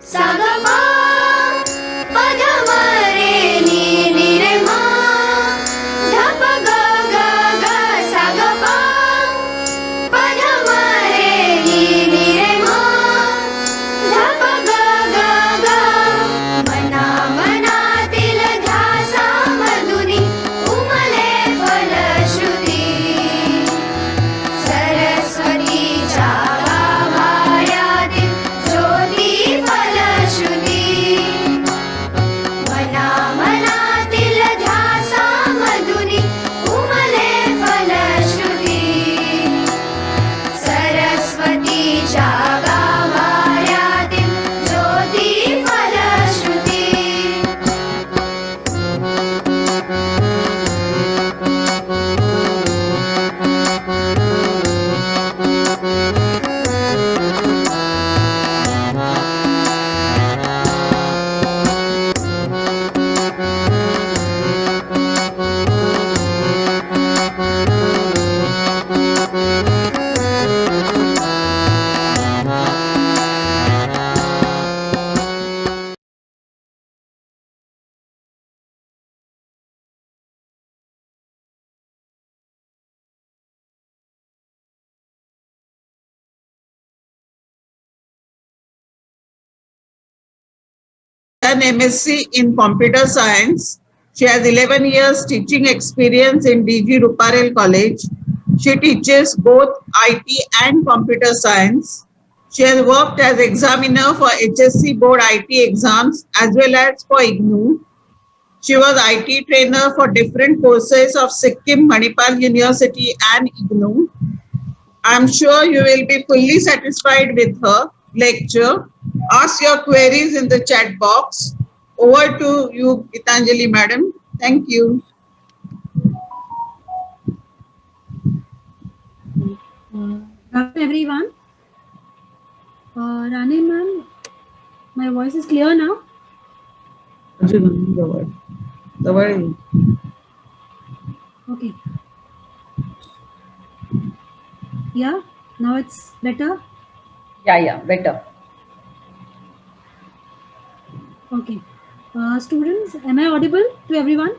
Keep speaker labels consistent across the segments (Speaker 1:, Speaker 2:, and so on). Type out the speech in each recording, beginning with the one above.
Speaker 1: Sagama Padamare Ni Nire Ma Dhapa Ga Ga Ga Sagama Padamare Ni Nire Ma Dhapa Ga Ga Ga Mana Manatil Dhyasa Madhuri Umale Phala Shruti Saraswati Chagavaryatin Jyoti Phala Shruti Mana Manatil Dhyasa Madhuri Umale Phala Shruti Saraswati Chagavaryatin Jyoti Phala Shruti
Speaker 2: An MSc in Computer Science. She has 11 years teaching experience in DG Ruparel College. She teaches both IT and Computer Science. She has worked as examiner for HSC Board IT exams as well as for IGNOU. She was IT trainer for different courses of Sikkim Manipal University and IGNOU. I'm sure you will be fully satisfied with her lecture. Ask your queries in the chat box. Over to you, Gitanjali madam. Thank you.
Speaker 3: Hello everyone. Rani ma'am, my voice is clear now.
Speaker 2: The word.
Speaker 3: Okay. Yeah, now it's better.
Speaker 4: Yeah, better.
Speaker 3: Okay. Students, am I audible to everyone?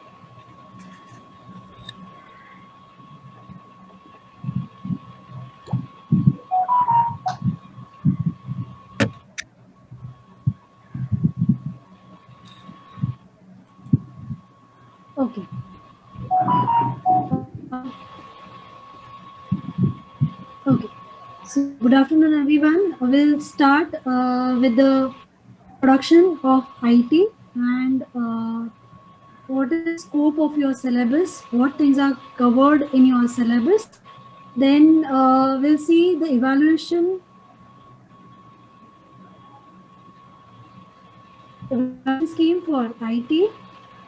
Speaker 3: Okay. Okay. So, good afternoon, everyone. We'll start with the production of IT and what is the scope of your syllabus, what things are covered in your syllabus. Then we'll see the evaluation scheme for IT.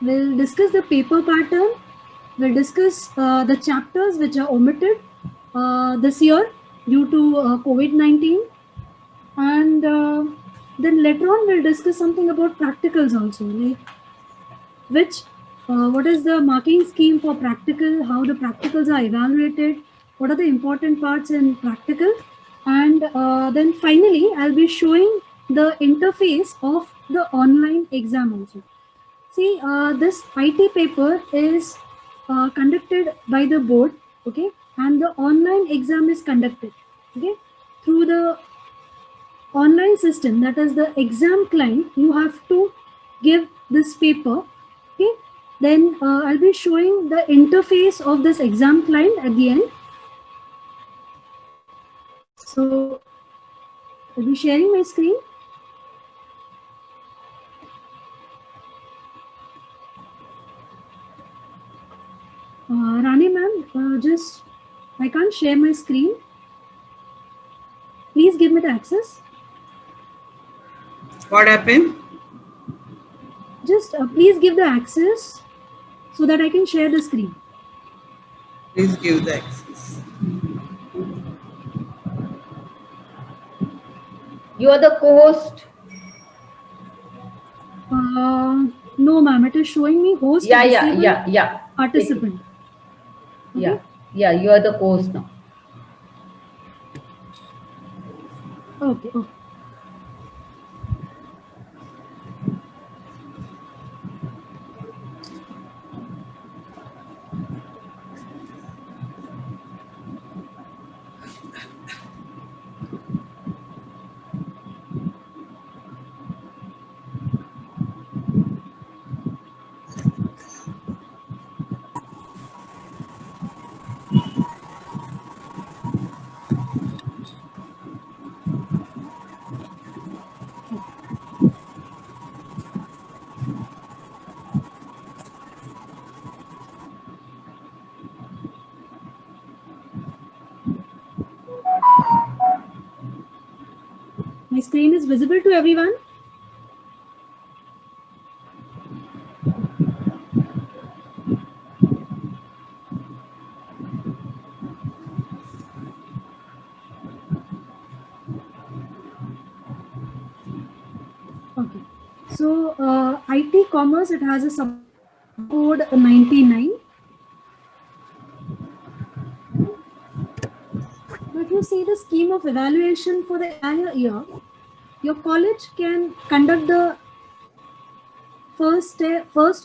Speaker 3: We'll discuss the paper pattern. We'll discuss the chapters which are omitted this year due to COVID-19. And then later on, we'll discuss something about practicals also, like what is the marking scheme for practical, how the practicals are evaluated, what are the important parts in practical. And then finally, I'll be showing the interface of the online exam also. See, this IT paper is conducted by the board, okay, and the online exam is conducted, okay, through the online system, that is the exam client. You have to give this paper, okay. Then I'll be showing the interface of this exam client at the end. So I'll be sharing my screen. Rani ma'am, just I can't share my screen. Please give me the access.
Speaker 2: What happened?
Speaker 3: Just please give the access so that I can share the screen.
Speaker 2: Please give the access.
Speaker 4: You are the co-host.
Speaker 3: No, ma'am. It is showing me host.
Speaker 4: Yeah.
Speaker 3: Participant.
Speaker 4: Okay? Yeah. You are the co-host now.
Speaker 3: Okay. screen is visible to everyone? Okay. So IT Commerce, it has a sub code 99. Now, if you see the scheme of evaluation for the entire year, your college can conduct the first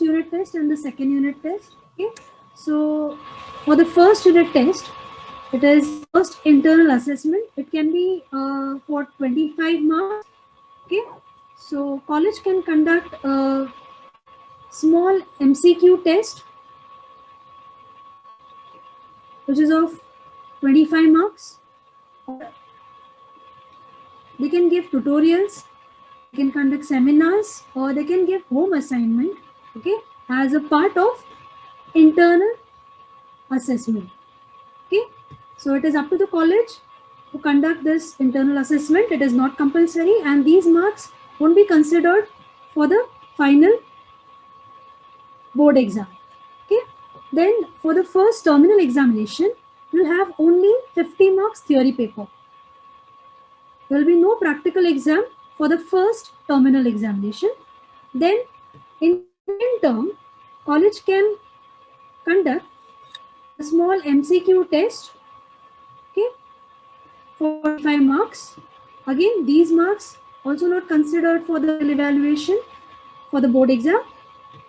Speaker 3: unit test and the second unit test. Okay. So for the first unit test, it is first internal assessment. It can be for 25 marks. Okay. So college can conduct a small MCQ test, which is of 25 marks. They can give tutorials, they can conduct seminars, or they can give home assignment, okay, as a part of internal assessment. Okay, so it is up to the college to conduct this internal assessment. It is not compulsory, and these marks won't be considered for the final board exam. Okay, then for the first terminal examination, you'll have only 50 marks theory paper. There will be no practical exam for the first terminal examination. Then in term, college can conduct a small MCQ test, okay, for 45 marks. Again, these marks also not considered for the evaluation for the board exam.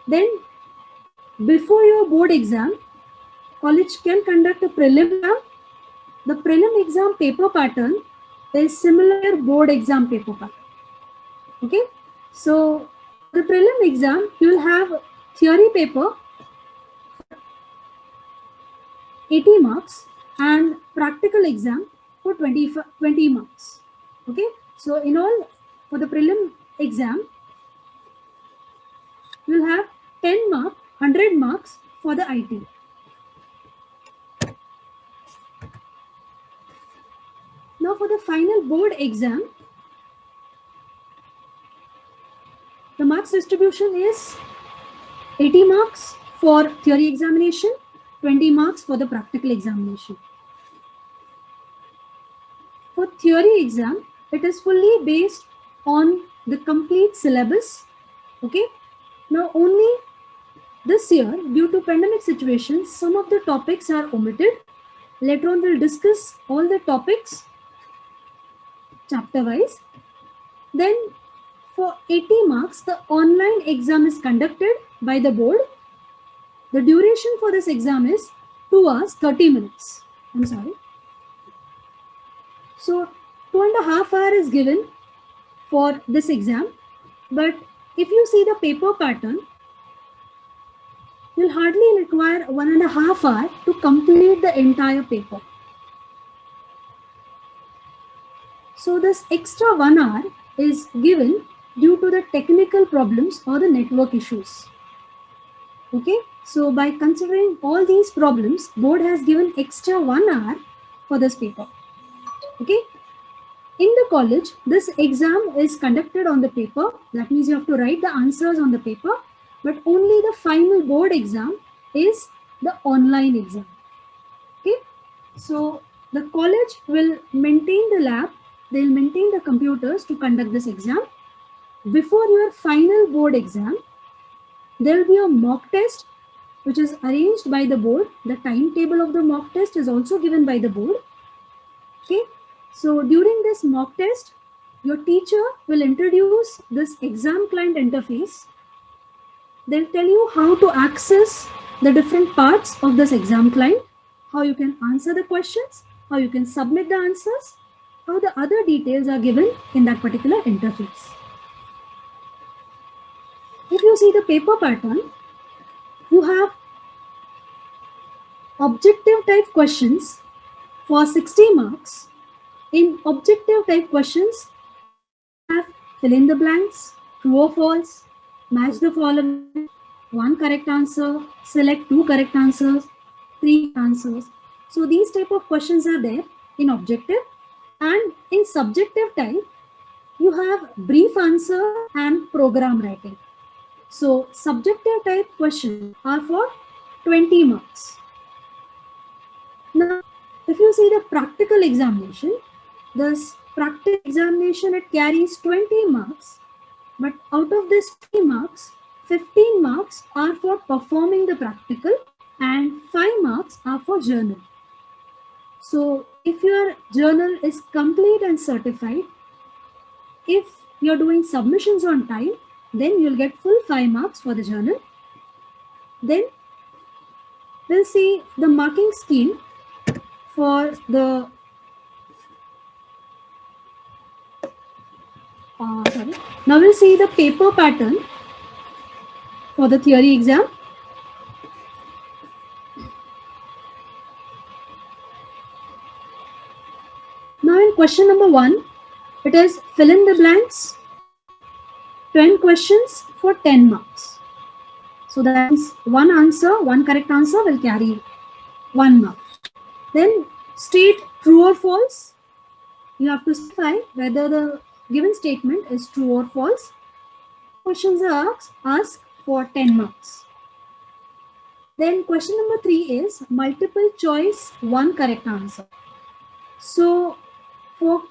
Speaker 3: Then before your board exam, college can conduct a prelim exam. The prelim exam paper pattern is similar board exam paper pattern. Okay, so the prelim exam, you will have theory paper 80 marks and practical exam for 20 marks. Okay, so in all, for the prelim exam, you will have 10 marks, 100 marks for the IT. Now for the final board exam, the marks distribution is 80 marks for theory examination, 20 marks for the practical examination. For theory exam, it is fully based on the complete syllabus. Okay. Now only this year, due to pandemic situations, some of the topics are omitted. Later on, we'll discuss all the topics chapter wise. Then for 80 marks, the online exam is conducted by the board. The duration for this exam is 2 hours 30 minutes. I'm sorry. So 2.5 hours is given for this exam. But if you see the paper pattern, you'll hardly require 1.5 hours to complete the entire paper. So this extra 1 hour is given due to the technical problems or the network issues. Okay, so by considering all these problems, board has given extra 1 hour for this paper. Okay, in the college, this exam is conducted on the paper. That means you have to write the answers on the paper, but only the final board exam is the online exam. Okay, so the college will maintain the lab, they'll maintain the computers to conduct this exam. Before your final board exam, there will be a mock test which is arranged by the board. The timetable of the mock test is also given by the board. Okay, so during this mock test, your teacher will introduce this exam client interface. They'll tell you how to access the different parts of this exam client, how you can answer the questions, how you can submit the answers, how the other details are given in that particular interface. If you see the paper pattern, you have objective type questions for 60 marks. In objective type questions, you have fill in the blanks, true or false, match the following, 1 correct answer, select 2 correct answers, 3 answers. So these type of questions are there in objective, and in subjective type, you have brief answer and program writing. So subjective type questions are for 20 marks. Now, if you see the practical examination, this practical examination, it carries 20 marks, but out of this 20 marks, 15 marks are for performing the practical and 5 marks are for journal. So if your journal is complete and certified, if you're doing submissions on time, then you'll get full 5 marks for the journal. Then we'll see the marking scheme for the now we'll see the paper pattern for the theory exam. Now in question number 1, it is fill in the blanks, 10 questions for 10 marks. So that means one correct answer will carry 1 mark. Then state true or false. You have to specify whether the given statement is true or false. Questions are asked for 10 marks. Then question number 3 is multiple choice, 1 correct answer. So for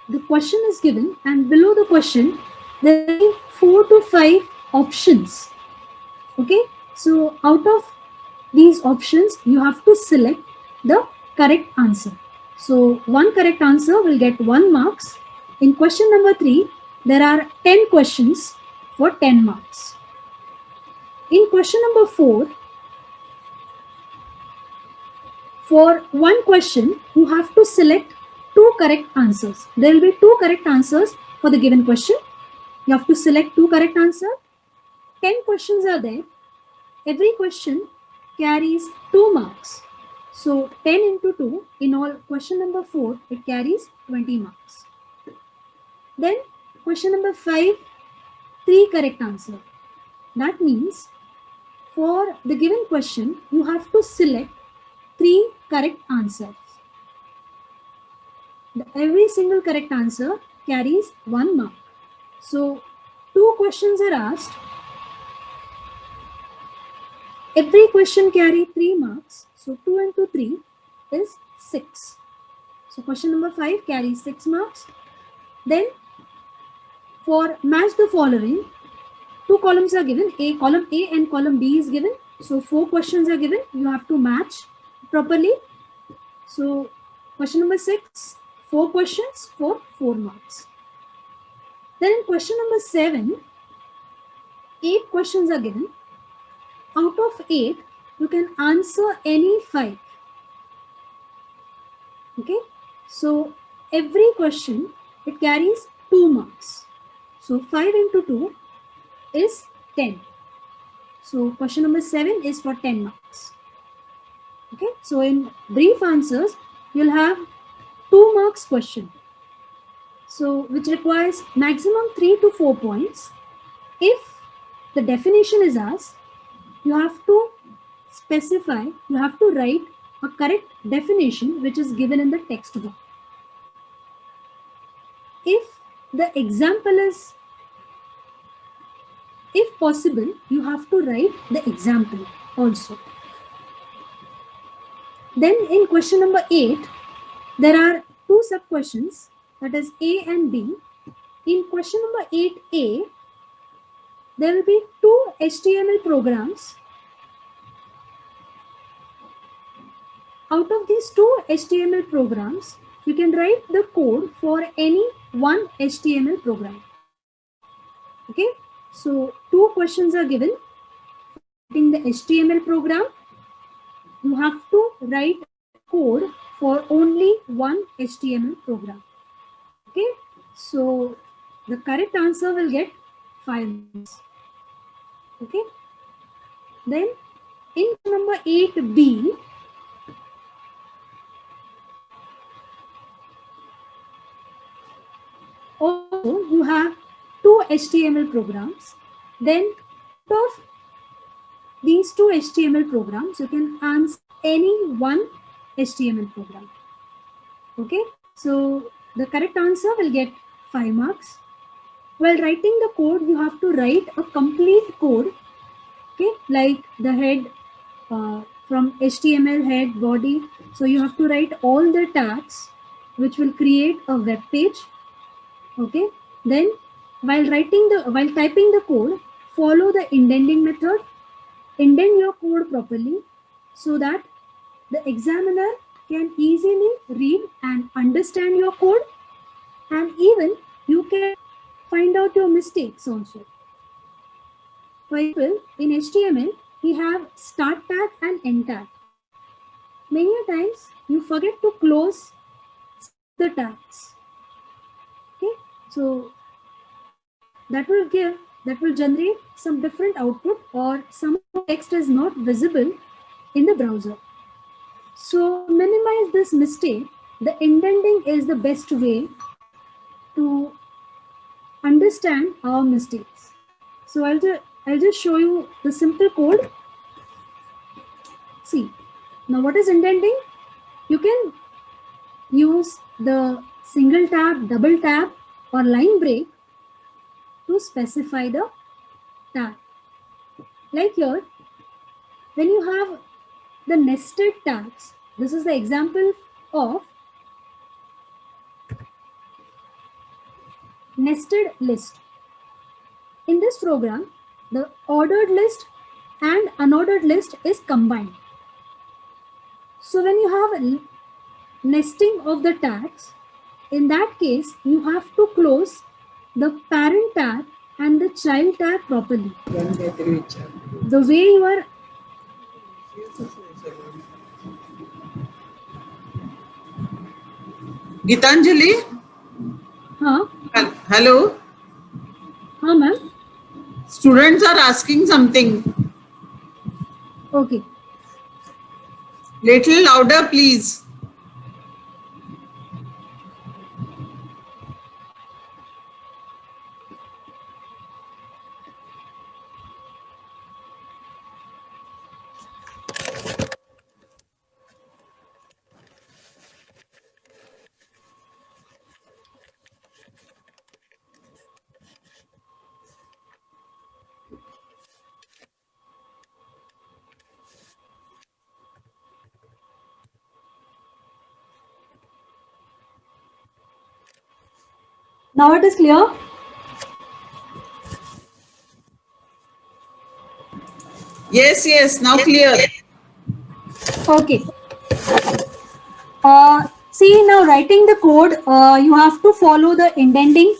Speaker 3: the question is given and below the question there are 4 to 5 options. Okay, so out of these options you have to select the correct answer. So 1 correct answer will get 1 marks. In question number 3 there are 10 questions for 10 marks. In question number 4, for 1 question you have to select 2 correct answers. There will be 2 correct answers for the given question. You have to select 2 correct answers. 10 questions are there. Every question carries 2 marks. So 10 into 2, in all question number 4, it carries 20 marks. Then question number 5, 3 correct answers. That means for the given question, you have to select 3 correct answers. Every single correct answer carries 1 mark. So 2 questions are asked. Every question carries 3 marks. So 2 into 3 is 6. So question number 5 carries 6 marks. Then for match the following, 2 columns are given. Column A and column B is given. So 4 questions are given. You have to match properly. So question number 6, 4 questions for 4 marks. Then in question number 7, 8 questions are given. Out of 8, you can answer any 5. Okay. So every question, it carries 2 marks. So 5 into 2 is 10. So question number 7 is for 10 marks. Okay. So in brief answers, you'll have 2 marks question. So which requires maximum 3 to 4 points. If the definition is asked, you have to specify, you have to write a correct definition which is given in the textbook. If the example is, if possible, you have to write the example also. Then in question number 8, there are 2 sub questions, that is A and B. In question number 8A, there will be 2 HTML programs. Out of these 2 HTML programs, you can write the code for any 1 HTML program. Okay, so 2 questions are given. In the HTML program, you have to write code for only 1 HTML program. Okay, so the correct answer will get 5 marks. Okay, then in number 8B, also you have 2 HTML programs. Then out of these 2 HTML programs, you can answer any 1 HTML program. Okay, so The correct answer will get 5 marks. While writing the code, you have to write a complete code, okay, like the head from HTML head body. So you have to write all the tags which will create a web page. Okay. Then while typing the code, follow the indenting method. Indent your code properly so that the examiner can easily read and understand your code, and even you can find out your mistakes also. For example, in HTML, we have start tag and end tag. Many times you forget to close the tags. Okay, so that will generate some different output, or some text is not visible in the browser. So minimize this mistake. The indenting is the best way to understand our mistakes. So I'll just show you the simple code. See, now what is indenting? You can use the single tab, double tab, or line break to specify the tag. Like here, when you have the nested tags, this is the example of nested list. In this program, the ordered list and unordered list is combined. So when you have a nesting of the tags, in that case, you have to close the parent tag and the child tag properly. The way you are
Speaker 2: Gitanjali?
Speaker 3: huh?
Speaker 2: Hello?
Speaker 3: Huh, ma'am?
Speaker 2: Students are asking something.
Speaker 3: Okay.
Speaker 2: Little louder, please.
Speaker 3: Now it is clear.
Speaker 2: Yes, now clear.
Speaker 3: Okay. See, now writing the code, you have to follow the indenting.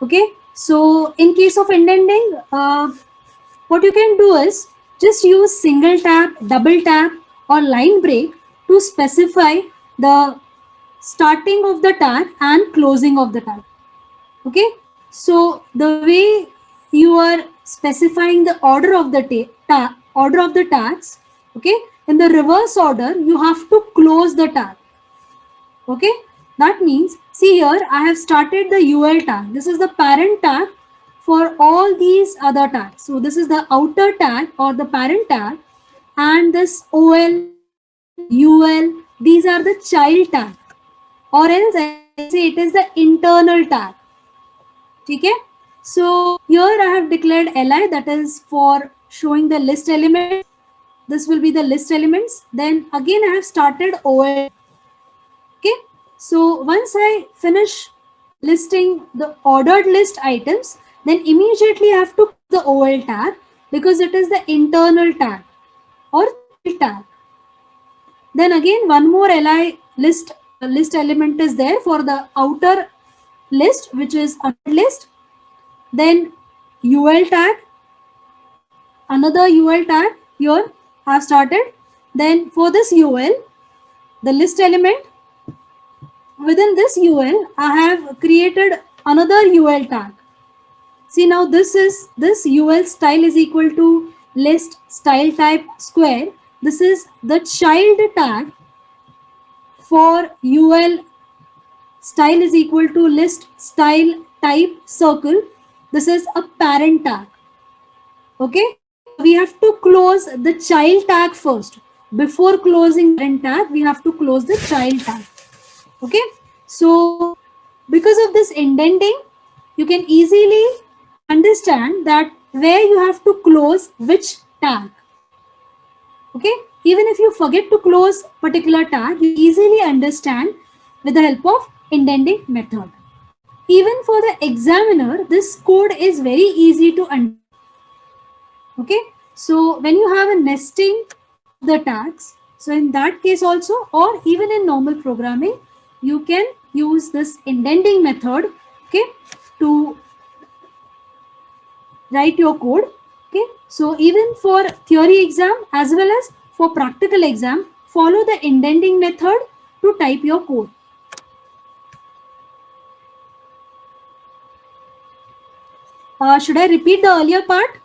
Speaker 3: Okay. So in case of indenting, what you can do is just use single tap, double tap, or line break to specify the starting of the tag and closing of the tag. Okay. So the way you are specifying the order of the order of the tags, okay, in the reverse order, you have to close the tag. Okay, that means, see here, I have started the UL tag. This is the parent tag for all these other tags. So this is the outer tag or the parent tag, and this OL, UL, these are the child tag, or else I say it is the internal tag. Okay, so here I have declared li, that is for showing the list element. This will be the list elements. Then again I have started OL. Okay, so once I finish listing the ordered list items, then immediately I have to put the OL tag, because it is the internal tag or tag. Then again one more li list element is there for the outer list, which is a list. Then UL tag, another UL tag here I have started. Then for this UL, the list element, within this UL, I have created another UL tag. See, now this UL style is equal to list style type square. This is the child tag for UL style is equal to list style type circle. This is a parent tag. Okay, we have to close the child tag first. Before closing parent tag, we have to close the child tag. Okay, so because of this indenting, you can easily understand that where you have to close which tag. Okay, even if you forget to close particular tag, you easily understand with the help of indenting method. Even for the examiner, this code is very easy to understand. Okay, so when you have a nesting of the tags, so in that case also, or even in normal programming, you can use this indenting method, okay, to write your code. Okay, so even for theory exam as well as for practical exam, follow the indenting method to type your code. Should I repeat the earlier part?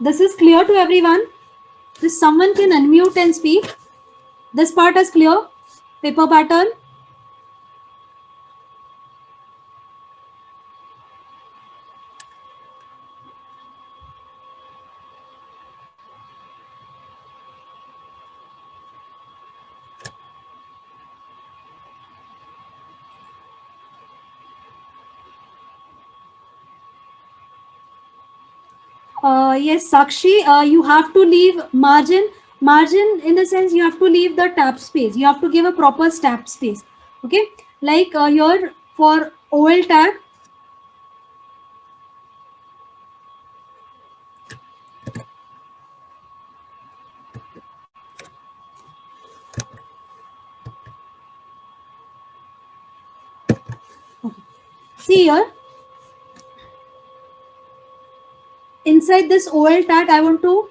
Speaker 3: This is clear to everyone? If someone can unmute and speak. This part is clear. Paper pattern. Yes, Sakshi, you have to leave margin. Margin in the sense you have to leave the tab space. You have to give a proper tab space. Okay, like here for OL tag. Okay. See here. Inside this OL tag, I want to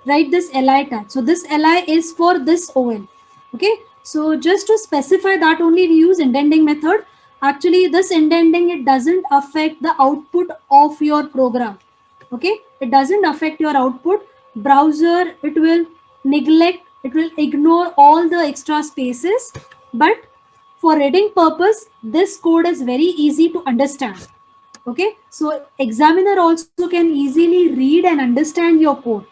Speaker 3: write this LI tag. So this LI is for this OL. Okay. So just to specify that only we use indenting method. Actually, this indenting, it doesn't affect the output of your program. Okay. It doesn't affect your output. Browser, it will neglect, it will ignore all the extra spaces. But for reading purpose, this code is very easy to understand. Okay, so examiner also can easily read and understand your code.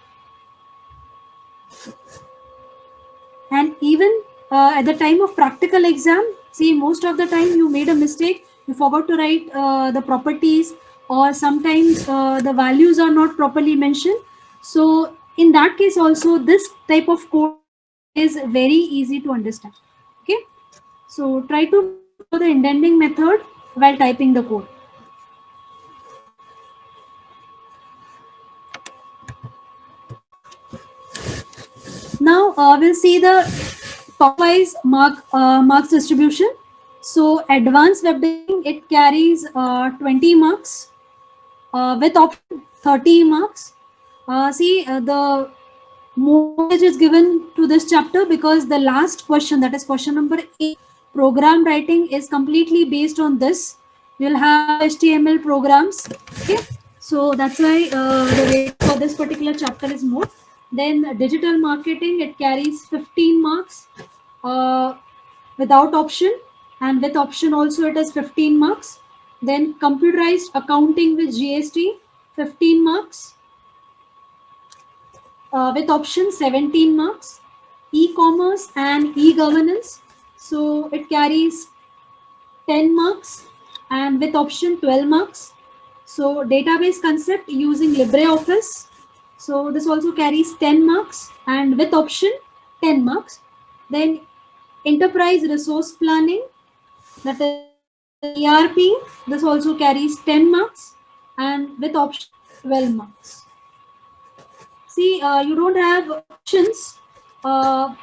Speaker 3: And even at the time of practical exam, see, most of the time you made a mistake, you forgot to write the properties, or sometimes the values are not properly mentioned. So in that case also, this type of code is very easy to understand. Okay, so try to follow the indenting method while typing the code. Now we'll see the top-wise marks distribution. So advanced web designing, it carries 20 marks with option 30 marks. See the more is given to this chapter because the last question, that is question number 8, program writing, is completely based on this. You'll have HTML programs. Okay, so that's why the weight for this particular chapter is more. Then digital marketing, it carries 15 marks without option, and with option also it is 15 marks. Then computerized accounting with GST, 15 marks. With option 17 marks. E-commerce and e-governance, so it carries 10 marks, and with option 12 marks. So database concept using LibreOffice, so this also carries 10 marks, and with option 10 marks. Then enterprise resource planning, that is ERP, this also carries 10 marks, and with option 12 marks. See, you don't have options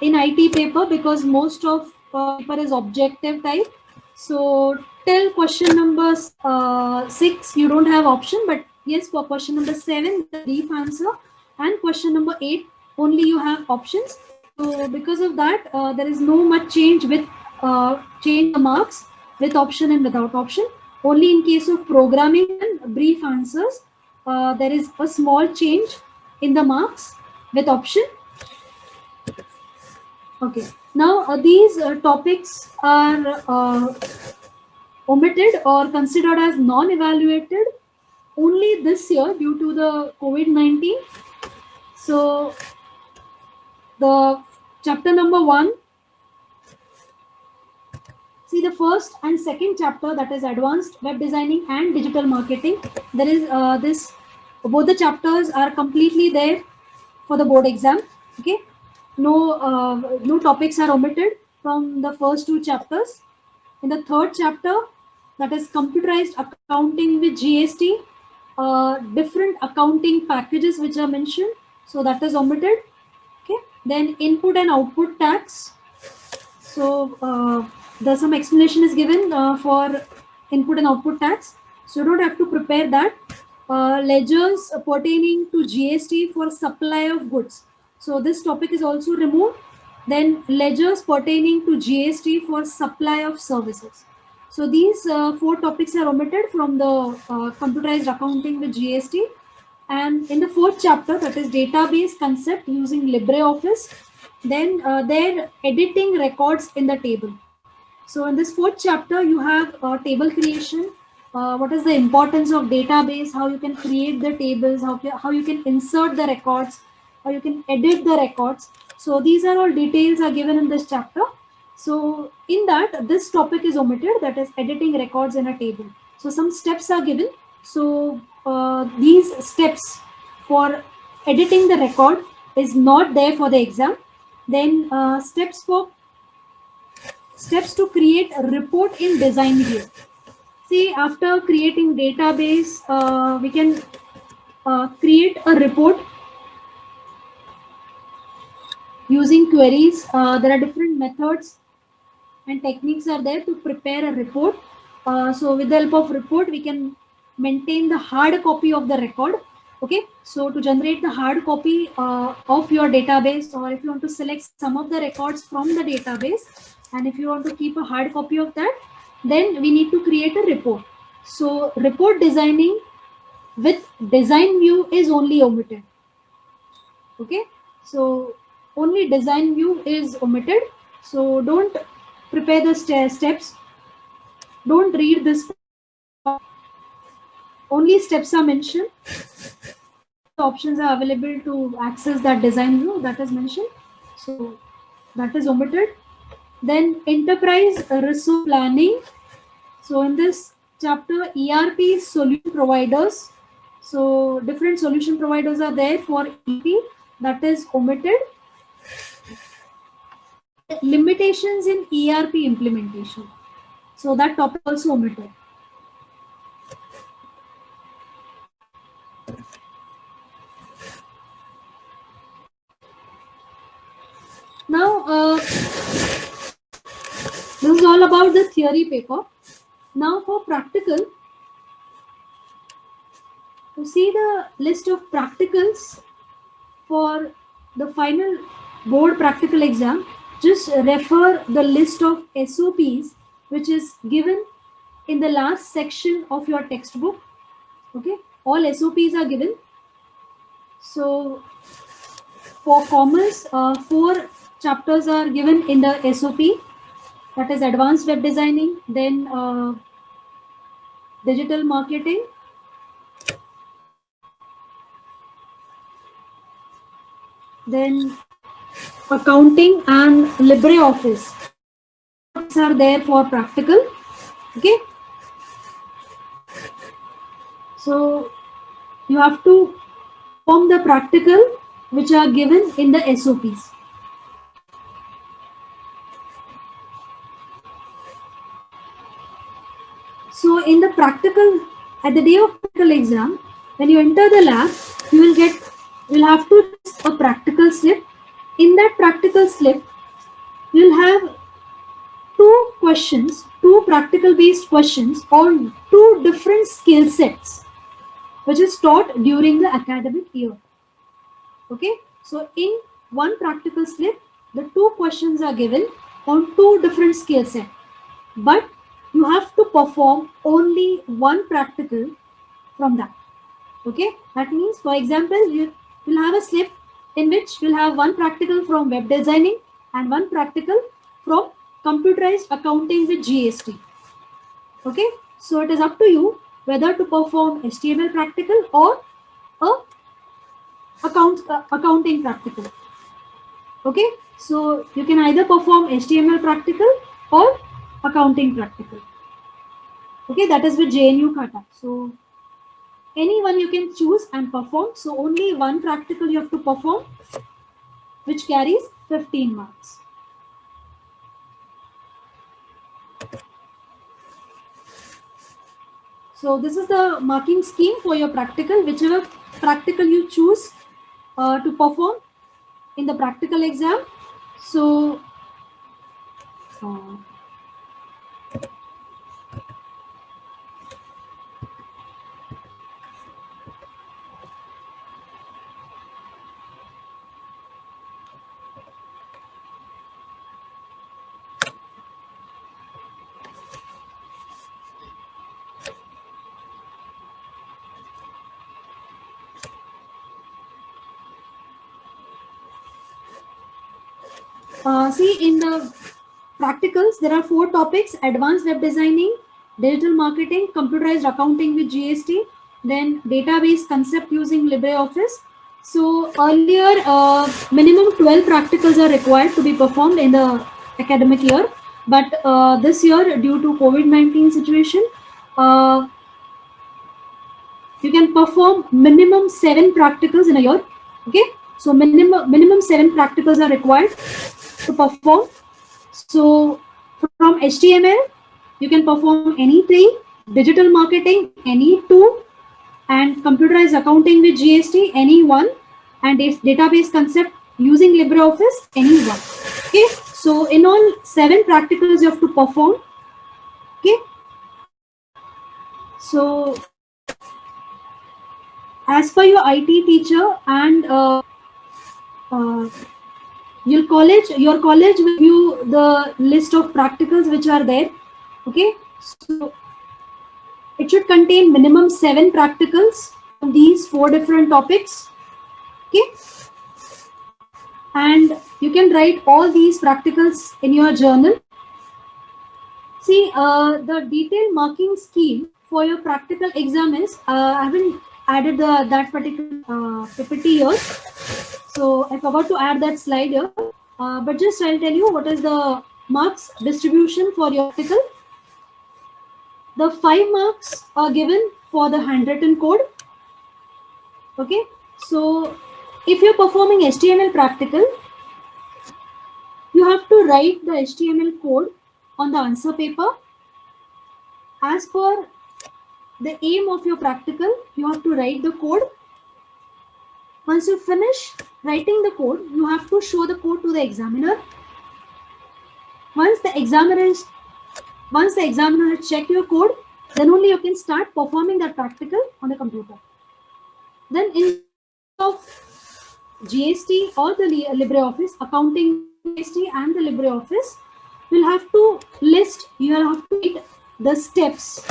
Speaker 3: in IT paper because most of paper is objective type. So till question number 6, you don't have option, but yes, for question number 7, the brief answer, and question number 8, only you have options. So because of that, there is no much change with change the marks with option and without option. Only in case of programming and brief answers, there is a small change in the marks with option. Okay. Now these topics are omitted or considered as non-evaluated only this year due to the COVID-19. So the chapter number 1, see the first and second chapter, that is advanced web designing and digital marketing. There is both the chapters are completely there for the board exam. Okay, no topics are omitted from the first two chapters. In the third chapter, that is computerized accounting with GST, different accounting packages which are mentioned, so that is omitted. Okay, then input and output tax. So there's some explanation is given for input and output tax. So you don't have to prepare that. Ledgers pertaining to GST for supply of goods. So this topic is also removed. Then ledgers pertaining to GST for supply of services. So these 4 topics are omitted from the computerized accounting with GST. And in the 4th chapter, that is database concept using LibreOffice, then they're editing records in the table. So in this 4th chapter, you have table creation, what is the importance of database, how you can create the tables, how you can insert the records, how you can edit the records. So these are all details are given in this chapter. So in that, this topic is omitted, that is editing records in a table. So some steps are given. So these steps for editing the record is not there for the exam. Then steps to create a report in design view. See, after creating database, we can create a report using queries. There are different methods and techniques are there to prepare a report. So with the help of report, we can maintain the hard copy of the record. Okay, so to generate the hard copy of your database, or if you want to select some of the records from the database, and if you want to keep a hard copy of that, then we need to create a report. So report designing with design view is only omitted. Okay, so only design view is omitted. So don't prepare the steps. Don't read this. Only steps are mentioned. Options are available to access that design view that is mentioned. So that is omitted. Then enterprise resource planning. So in this chapter, ERP solution providers. So different solution providers are there for ERP, that is omitted. Limitations in ERP implementation. So that topic also omitted. Now, this is all about the theory paper. Now for practical, to see the list of practicals for the final board practical exam, just refer the list of SOPs which is given in the last section of your textbook. Okay, all SOPs are given. So for commerce, 4 chapters are given in the SOP, that is advanced web designing, then digital marketing, then accounting and LibreOffice are there for practical. Okay, so you have to form the practical which are given in the SOPs. So in the practical, at the day of practical exam, when you enter the lab, you will have to a practical slip. In that practical slip, you'll have 2 questions, 2 practical based questions on 2 different skill sets, which is taught during the academic year. Okay, so in one practical slip, the 2 questions are given on 2 different skill sets, but you have to perform only one practical from that. Okay, that means, for example, you will have a slip in which you'll have one practical from web designing, and one practical from computerized accounting with GST. Okay, so it is up to you whether to perform HTML practical or a accounting practical. Okay, so you can either perform HTML practical or accounting practical. Okay, that is with JNU Kata. So anyone you can choose and perform. So only one practical you have to perform, which carries 15 marks. So this is the marking scheme for your practical, whichever practical you choose to perform in the practical exam. So see, in the practicals, there are 4 topics: advanced web designing, digital marketing, computerized accounting with GST, then database concept using LibreOffice. So earlier, minimum 12 practicals are required to be performed in the academic year. But this year, due to COVID-19 situation, you can perform minimum 7 practicals in a year. Okay, so minimum 7 practicals are required to perform. So from HTML, you can perform any 3, digital marketing any 2, and computerized accounting with GST any 1, and if database concept using LibreOffice any 1. Okay, so in all 7 practicals you have to perform. Okay, so as per your IT teacher and your college will give you the list of practicals which are there. Okay, so it should contain minimum 7 practicals on these 4 different topics. Okay, and you can write all these practicals in your journal. See, the detailed marking scheme for your practical exam is I haven't added that particular PPT here, so I forgot to add that slide here. But just I'll tell you what is the marks distribution for your practical. The 5 marks are given for the handwritten code. Okay, so if you're performing HTML practical, you have to write the HTML code on the answer paper. As per the aim of your practical, you have to write the code. Once you finish writing the code, you have to show the code to the examiner. Once the examiner has checked your code, then only you can start performing that practical on the computer. Then in of GST or the LibreOffice, accounting GST and the LibreOffice, you have to read the steps.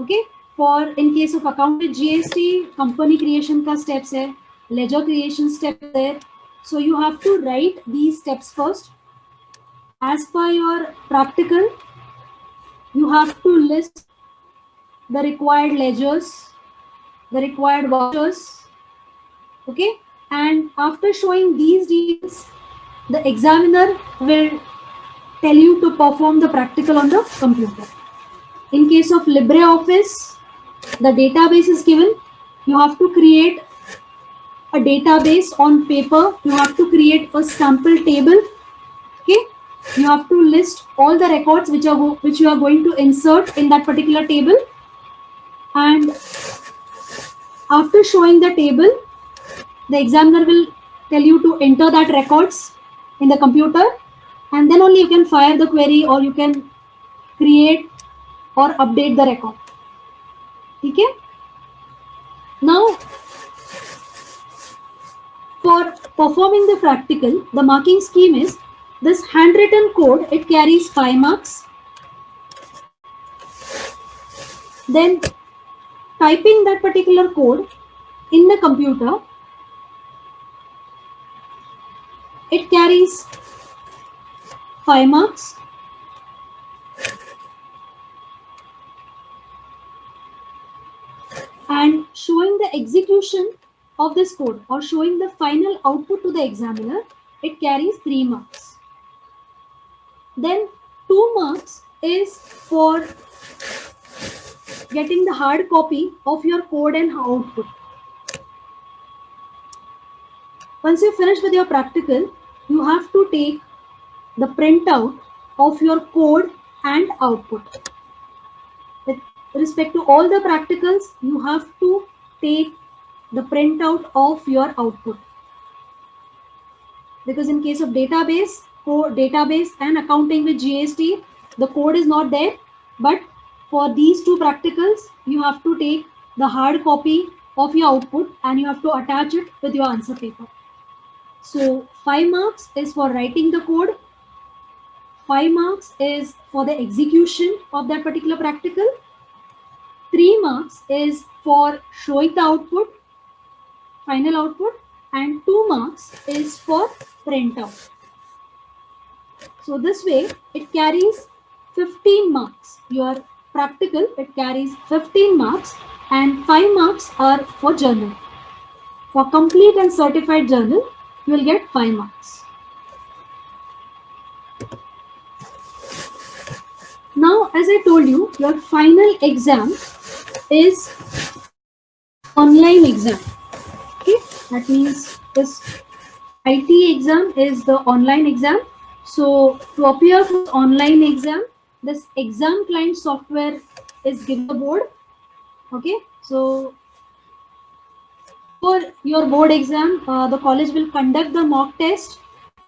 Speaker 3: Okay, for in case of account with GST, company creation ka steps hai, ledger creation step there. So you have to write these steps first. As per your practical, you have to list the required ledgers, the required vouchers. Okay, and after showing these details, the examiner will tell you to perform the practical on the computer. In case of LibreOffice, the database is given. You have to create a database on paper. You have to create a sample table. Okay, you have to list all the records which you are going to insert in that particular table. And after showing the table, the examiner will tell you to enter that records in the computer, and then only you can fire the query or you can create or update the record. Okay, now for performing the practical, the marking scheme is this handwritten code. It carries 5 marks. Then typing that particular code in the computer, it carries 5 marks. And showing the execution of this code or showing the final output to the examiner, it carries 3 marks. Then 2 marks is for getting the hard copy of your code and output. Once you finish with your practical, you have to take the printout of your code and output. With respect to all the practicals, you have to take the printout of your output. Because in case of database and accounting with GST, the code is not there. But for these two practicals, you have to take the hard copy of your output and you have to attach it with your answer paper. So 5 marks is for writing the code. 5 marks is for the execution of that particular practical. 3 marks is for showing the output, final output, and 2 marks is for printout. So this way it carries 15 marks. Your practical, it carries 15 marks and 5 marks are for journal. For complete and certified journal, you will get 5 marks. Now, as I told you, your final exam is online exam. Okay, that means this IT exam is the online exam. So to appear for online exam, this exam client software is given the board. Okay, so for your board exam, the college will conduct the mock test.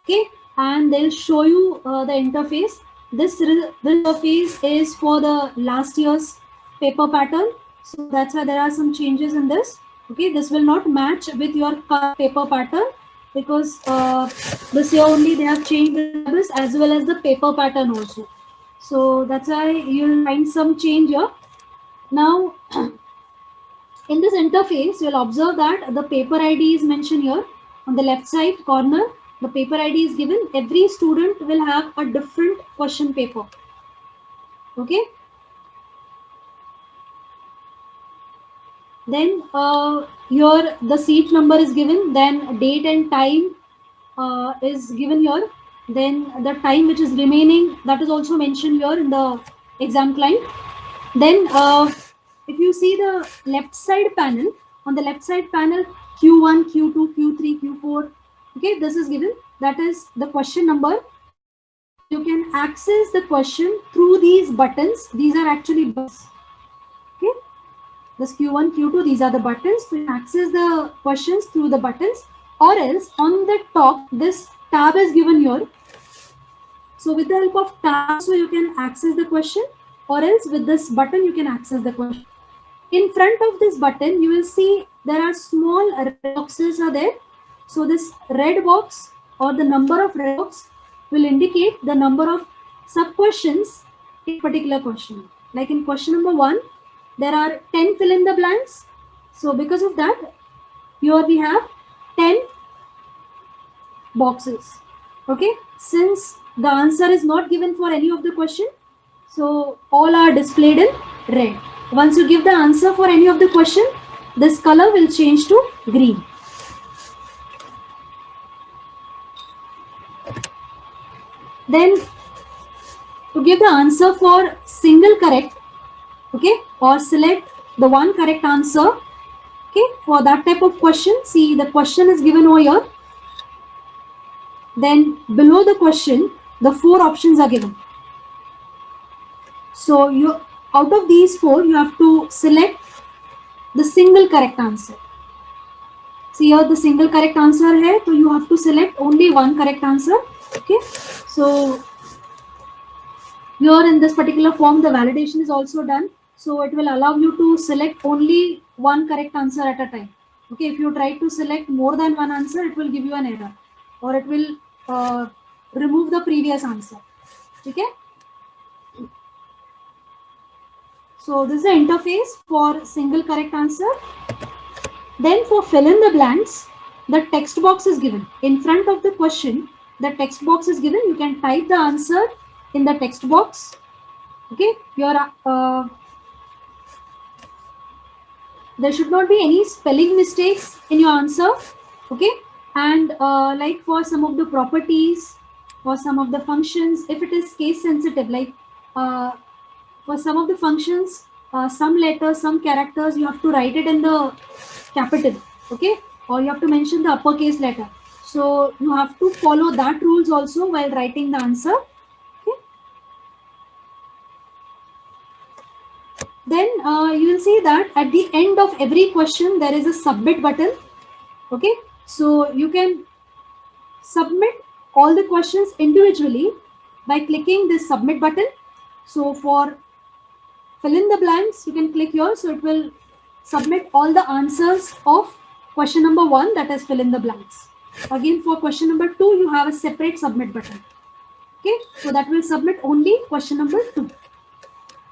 Speaker 3: Okay, and they'll show you the interface. This interface is for the last year's paper pattern. So that's why there are some changes in this. Okay, this will not match with your paper pattern because this year only they have changed the syllabus as well as the paper pattern also. So that's why you'll find some change here. Now, in this interface, you'll observe that the paper ID is mentioned here on the left side corner. The paper ID is given. Every student will have a different question paper. Okay. Then here the seat number is given. Then date and time is given here. Then the time which is remaining, that is also mentioned here in the exam client. Then if you see the left side panel, on the left side panel, Q1, Q2, Q3, Q4. Okay, this is given. That is the question number. You can access the question through these buttons. These are actually buttons. Okay, this Q1, Q2, these are the buttons. So you can access the questions through the buttons, or else on the top, this tab is given here. So with the help of tab, so you can access the question, or else with this button, you can access the question. In front of this button, you will see there are small red boxes are there. So this red box or the number of red box will indicate the number of sub questions in particular question. Like in question number 1, there are 10 fill in the blanks. So because of that, here we have 10 boxes. Okay, since the answer is not given for any of the question, so all are displayed in red. Once you give the answer for any of the question, this color will change to green. Then to give the answer for single correct, okay, or select the one correct answer, okay, for that type of question, see the question is given over here. Then below the question, the 4 options are given. So you, out of these 4, you have to select the single correct answer. See here the single correct answer here, so you have to select only one correct answer. Okay, so here in this particular form, the validation is also done. So it will allow you to select only one correct answer at a time. Okay, if you try to select more than one answer, it will give you an error, or it will remove the previous answer. Okay. So this is the interface for single correct answer. Then for fill in the blanks, the text box is given. In front of the question, the text box is given. You can type the answer in the text box. Okay, there should not be any spelling mistakes in your answer. Okay, and like for some of the properties or some of the functions, if it is case sensitive, like for some of the functions, some letters, some characters, you have to write it in the capital. Okay, or you have to mention the uppercase letter. So you have to follow that rules also while writing the answer. Okay. Then you will see that at the end of every question there is a submit button. Okay, so you can submit all the questions individually by clicking this submit button. So for fill in the blanks, you can click here, so it will submit all the answers of question number 1, that is fill in the blanks. Again, for question number 2, you have a separate submit button. Okay, so that will submit only question number 2.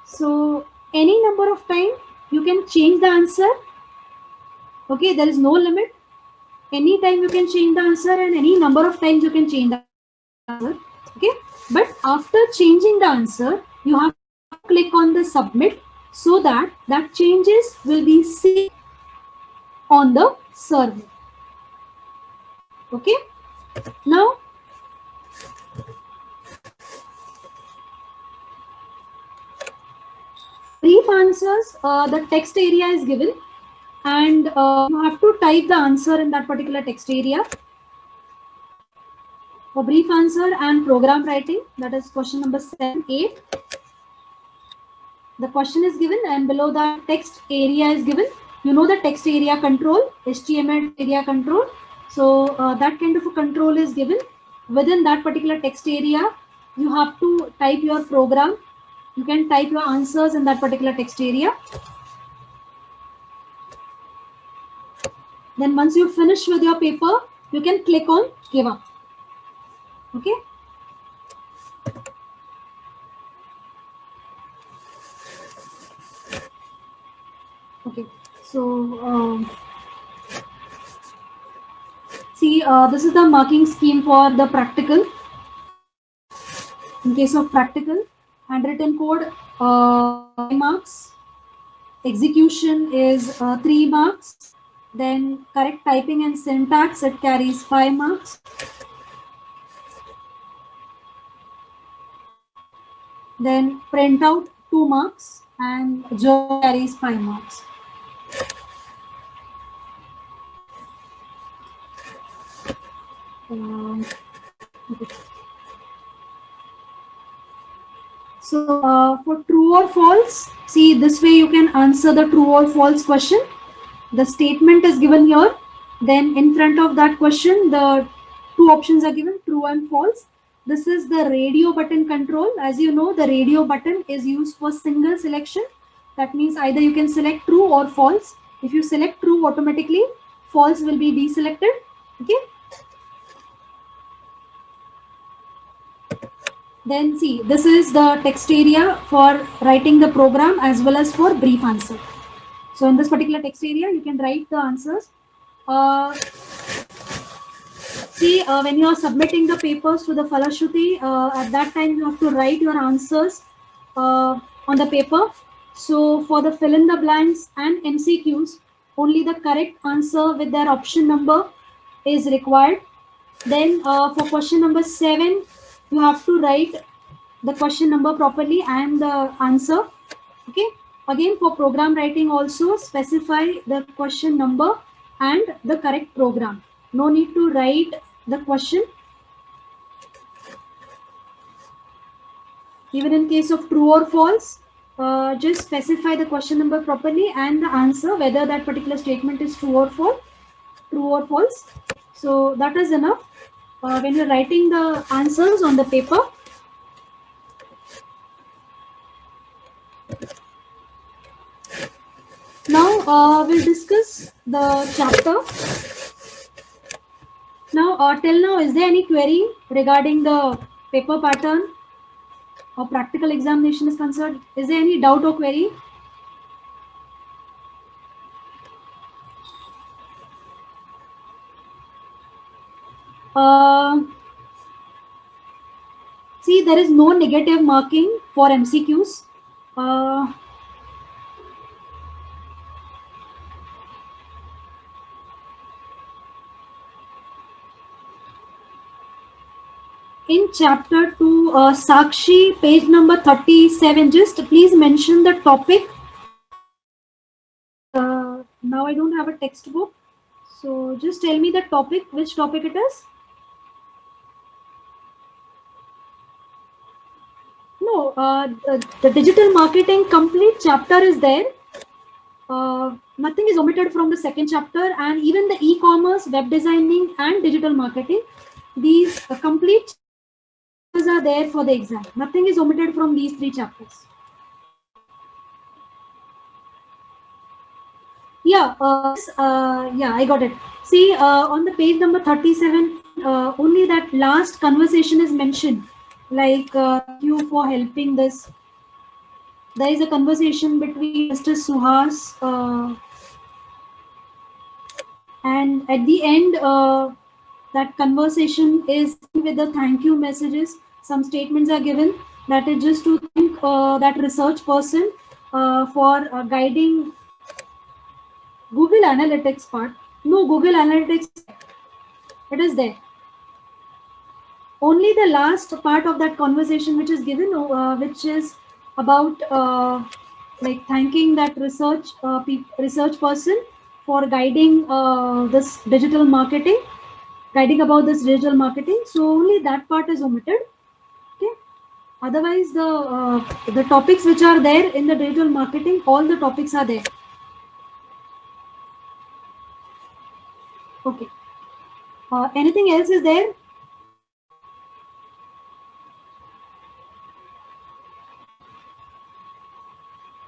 Speaker 3: So any number of time you can change the answer. Okay, there is no limit. Anytime you can change the answer, and any number of times you can change the answer. Okay, but after changing the answer, you have to click on the submit, so that that changes will be seen on the server. Okay, now brief answers, the text area is given, and you have to type the answer in that particular text area. For brief answer and program writing, that is question number 7, 8. The question is given, and below that text area is given. You know the text area control, HTML area control. So that kind of a control is given. Within that particular text area, you have to type your program. You can type your answers in that particular text area. Then once you finish with your paper, you can click on give up. Okay. Okay. So see, this is the marking scheme for the practical. In case of practical, handwritten code, 5 marks. Execution is 3 marks. Then correct typing and syntax, it carries 5 marks. Then print out 2 marks, and journal carries 5 marks. Okay. So for true or false, see, this way you can answer the true or false question. The statement is given here. Then in front of that question, the 2 options are given, true and false. This is the radio button control. As you know, the radio button is used for single selection. That means either you can select true or false. If you select true, automatically false will be deselected. Okay. Then see, this is the text area for writing the program as well as for brief answer. So in this particular text area, you can write the answers. See, when you are submitting the papers to the Falashruti, at that time you have to write your answers on the paper. So for the fill in the blanks and MCQs, only the correct answer with their option number is required. Then for question number 7, you have to write the question number properly and the answer. Okay. Again, for program writing also, specify the question number and the correct program. No need to write the question. Even in case of true or false, just specify the question number properly and the answer, whether that particular statement is true or false. So that is enough when you're writing the answers on the paper. Now we'll discuss the chapter. Now till now, is there any query regarding the paper pattern or practical examination is concerned? Is there any doubt or query? see, there is no negative marking for MCQs. In chapter 2, Sakshi, page number 37, just please mention the topic. Now I don't have a textbook, so just tell me the topic, which topic it is. No, the digital marketing complete chapter is there. Nothing is omitted from the second chapter, and even the e-commerce, web designing, and digital marketing. These complete chapters are there for the exam. Nothing is omitted from these 3 chapters. Yeah, yeah, I got it. See, on the page number 37, only that last conversation is mentioned. Like, thank you for helping this. There is a conversation between Mr. Suhas, and at the end, that conversation is with the thank you messages. Some statements are given that is just to thank that research person for guiding Google Analytics part. No, Google Analytics, it is there. Only the last part of that conversation which is given, which is about like thanking that research person for guiding this digital marketing, guiding about this digital marketing. So only that part is omitted. Okay. Otherwise, the topics which are there in the digital marketing, all the topics are there. Okay. Anything else is there?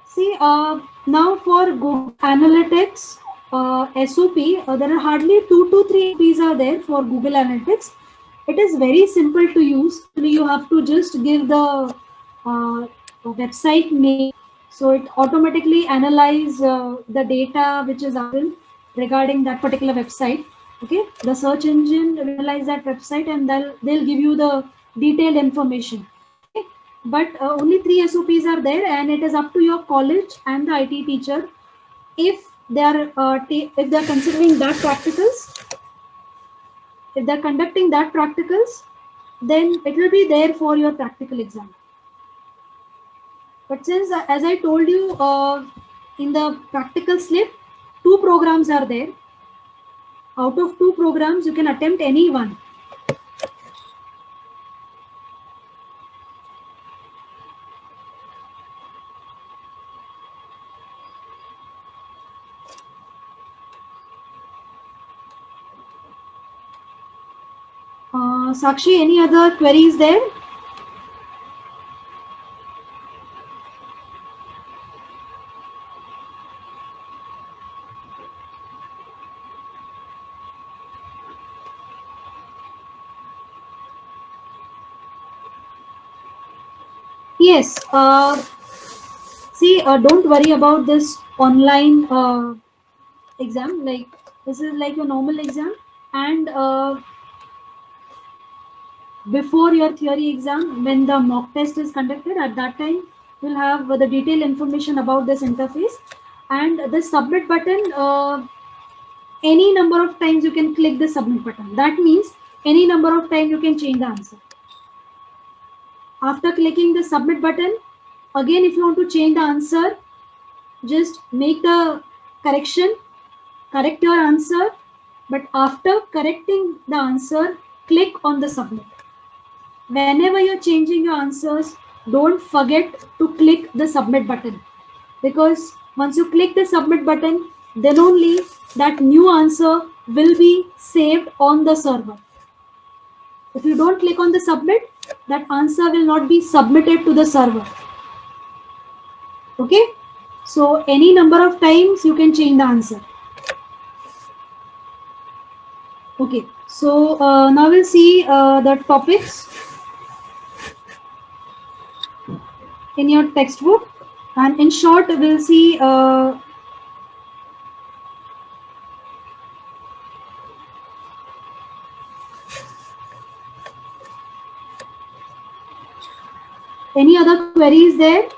Speaker 3: See, now for Google Analytics SOP, there are hardly 2 to 3 SOPs are there for Google Analytics. It is very simple to use. You have to just give the website name, so it automatically analyze the data which is available regarding that particular website. Okay, the search engine will analyze that website and they'll give you the detailed information. Okay? But only 3 SOPs are there, and it is up to your college and the IT teacher if they are if they are considering that practicals. If they're conducting that practicals, then it will be there for your practical exam. But since, as I told you, in the practical slip, 2 programs are there. Out of 2 programs, you can attempt any one. Sakshi, any other queries there? Yes. See, don't worry about this online exam. Like, this is like your normal exam, and before your theory exam, when the mock test is conducted, at that time you'll have the detailed information about this interface, and the submit button, any number of times you can click the submit button. That means any number of times you can change the answer. After clicking the submit button, again if you want to change the answer, just make the correction, correct your answer, but after correcting the answer, click on the submit. Whenever you're changing your answers, don't forget to click the submit button, because once you click the submit button, then only that new answer will be saved on the server. If you don't click on the submit, that answer will not be submitted to the server. Okay, so any number of times you can change the answer. Okay, so now we'll see the topics in your textbook, and in short we'll see Any other queries there?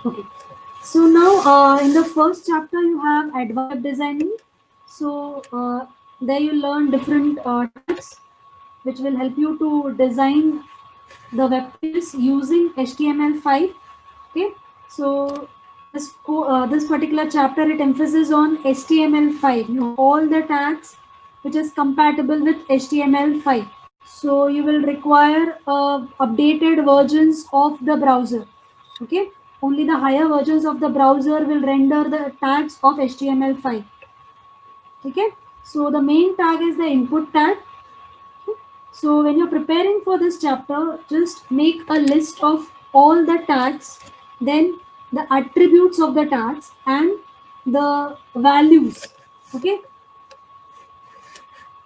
Speaker 3: Okay. So now in the first chapter you have advanced web designing. So there you learn different tags which will help you to design the web pages using HTML5. Okay. So this particular chapter it emphasizes on HTML5. You have all the tags which is compatible with HTML5. So you will require updated versions of the browser. Okay, only the higher versions of the browser will render the tags of HTML5. Okay, so the main tag is the input tag. Okay? So when you're preparing for this chapter, just make a list of all the tags, then the attributes of the tags and the values. Okay,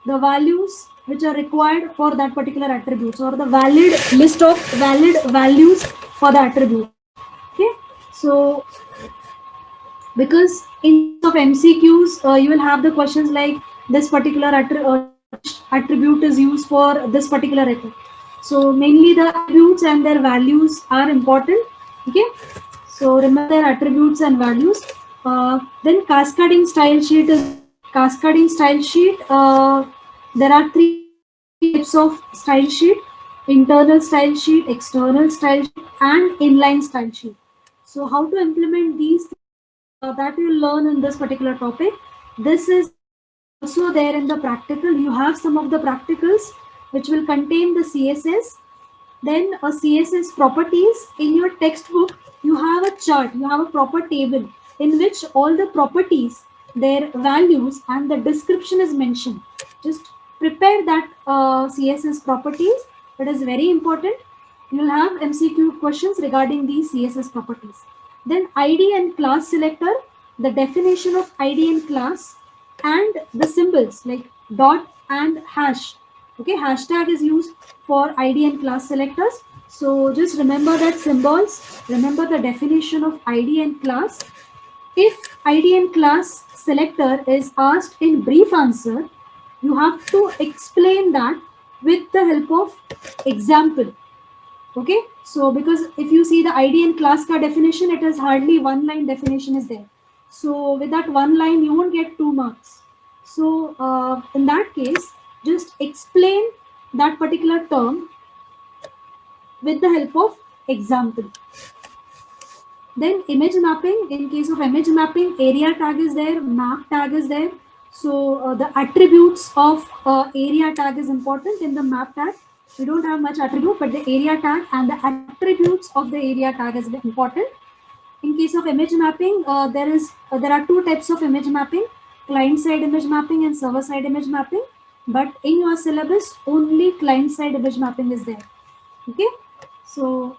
Speaker 3: the values which are required for that particular attributes, or the valid list of valid values for the attribute. Okay, so because in of MCQs you will have the questions like this particular attribute is used for this particular record. So mainly the attributes and their values are important. Okay, so remember their attributes and values. Then cascading style sheet is cascading style sheet. There are three types of style sheet: internal style sheet, external style sheet, and inline style sheet. So how to implement these that you'll learn in this particular topic. This is also there in the practical. You have some of the practicals which will contain the CSS. Then a CSS properties. In your textbook, you have a chart, you have a proper table in which all the properties, their values and the description is mentioned. Just prepare that CSS properties. That is very important. You'll have MCQ questions regarding these CSS properties. Then ID and class selector, the definition of ID and class, and the symbols like dot and hash. Okay, hashtag is used for ID and class selectors. So just remember that symbols, remember the definition of ID and class. If ID and class selector is asked in brief answer, you have to explain that with the help of example. Okay, so because if you see the ID and class ka definition, it is hardly one line definition is there. So with that one line, you won't get 2 marks. So in that case, just explain that particular term with the help of example. Then image mapping. In case of image mapping, area tag is there, map tag is there. So the attributes of area tag is important in the map tag. We don't have much attribute, but the area tag and the attributes of the area tag is important. In case of image mapping, there are 2 types of image mapping: client side image mapping and server side image mapping. But in your syllabus, only client side image mapping is there. Okay, so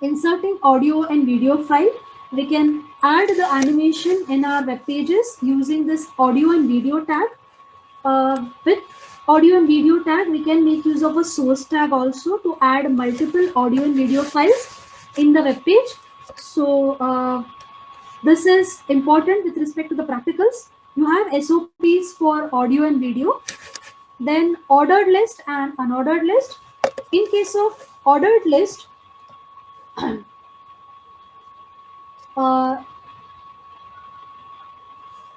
Speaker 3: inserting audio and video file, we can add the animation in our web pages using this audio and video tag. With audio and video tag, we can make use of a source tag also to add multiple audio and video files in the web page. So this is important with respect to the practicals. You have SOPs for audio and video, then ordered list and unordered list. In case of ordered list,